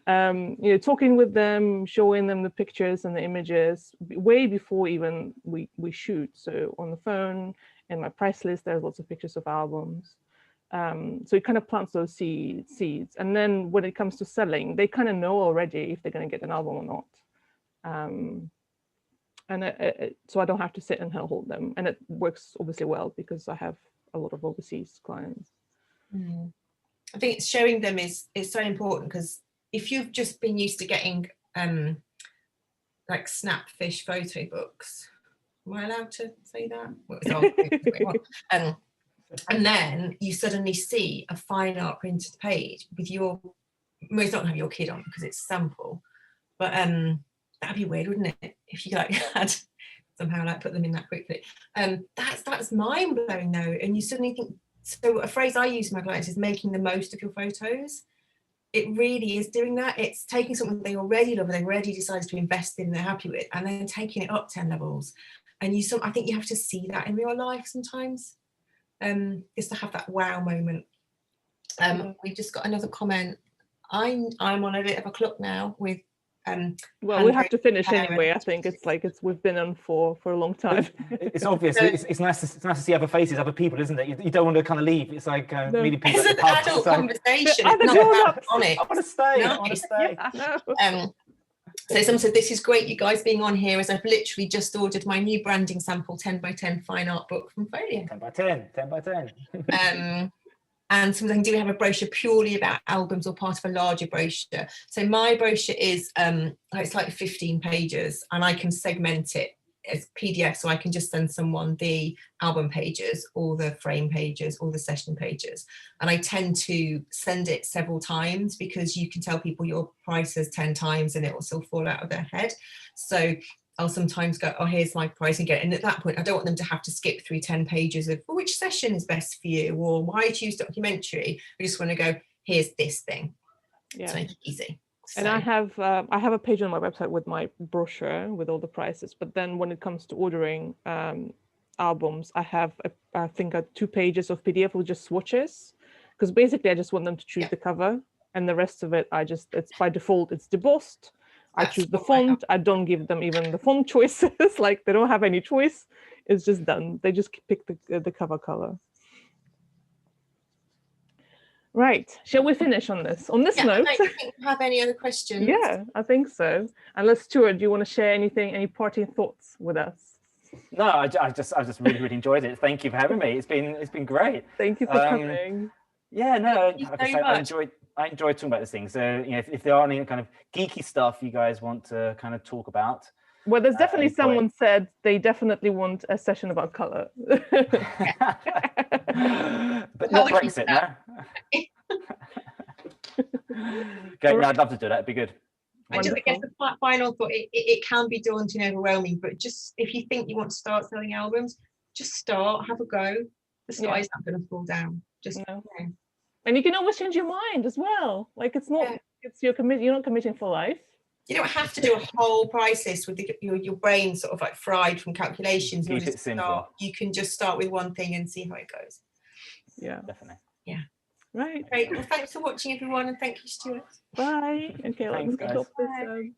Talking with them, showing them the pictures and the images way before even we shoot. So on the phone, in my price list, there's lots of pictures of albums. So it kind of plants those seeds. And then when it comes to selling, they kind of know already if they're going to get an album or not. So I don't have to sit and hold them. And it works obviously well because I have a lot of overseas clients. I think showing them is so important, because if you've just been used to getting like Snapfish photo books, am I allowed to say that? And then you suddenly see a fine art printed page with your, it's not have your kid on because it's sample, but that'd be weird, wouldn't it, if you like had somehow like put them in that quickly. That's mind blowing though, and you suddenly think. So a phrase I use to my clients is making the most of your photos. It really is doing that. It's taking something they already love and they already decided to invest in, they're happy with, and then taking it up 10 levels. And I think you have to see that in real life sometimes, just to have that wow moment. We've just got another comment. I'm on a bit of a clock now with well, we have to finish anyway. I think we've been on for a long time. It's obvious. It's nice to see other faces, other people, isn't it? You don't want to kind of leave. It's like meeting people. It's an adult conversation. I want to stay. No. I want to stay. Yeah, so someone said, this is great, you guys being on here, as I've literally just ordered my new branding sample 10 by 10 fine art book from Folio. 10 by 10, 10 by 10. And something, do we have a brochure purely about albums or part of a larger brochure? So my brochure is it's like 15 pages, and I can segment it as PDF, so I can just send someone the album pages or the frame pages or the session pages. And I tend to send it several times because you can tell people your prices 10 times and it will still fall out of their head. So I'll sometimes go, oh, here's my price and get it. And at that point, I don't want them to have to skip through 10 pages of which session is best for you or why choose documentary. I just want to go, here's this thing. Yeah. So easy. So. And I have a page on my website with my brochure with all the prices. But then when it comes to ordering albums, I have, I think, 2 pages of PDF with just swatches. Because basically, I just want them to choose the cover. And the rest of it, it's by default, it's debossed. I choose the font. I don't give them even the font choices. Like they don't have any choice. It's just done. They just pick the cover color. Right. Shall we finish on this? On this note. I don't think we have any other questions. Yeah, I think so. Unless Stewart, do you want to share anything, any parting thoughts with us? No, I just really enjoyed it. Thank you for having me. It's been great. Thank you for coming. Yeah, no, I enjoy talking about this thing. So, if there are any kind of geeky stuff you guys want to kind of talk about. Well, there's definitely someone said they definitely want a session about color. But not Brexit, no? Okay, no, I'd love to do that. It'd be good. I just guess the final thought, it can be daunting and overwhelming, but just if you think you want to start selling albums, just start, have a go. The sky's not going to fall down. Just And you can always change your mind as well. Like it's not, you're not committing for life. You don't have to do a whole price list with your brain sort of like fried from calculations. Keep it simple. You can just start with one thing and see how it goes. Yeah, definitely. Yeah. Right. Great. Well, thanks for watching, everyone, and thank you, Stewart. Bye. Okay, thanks, guys. Let's stop this.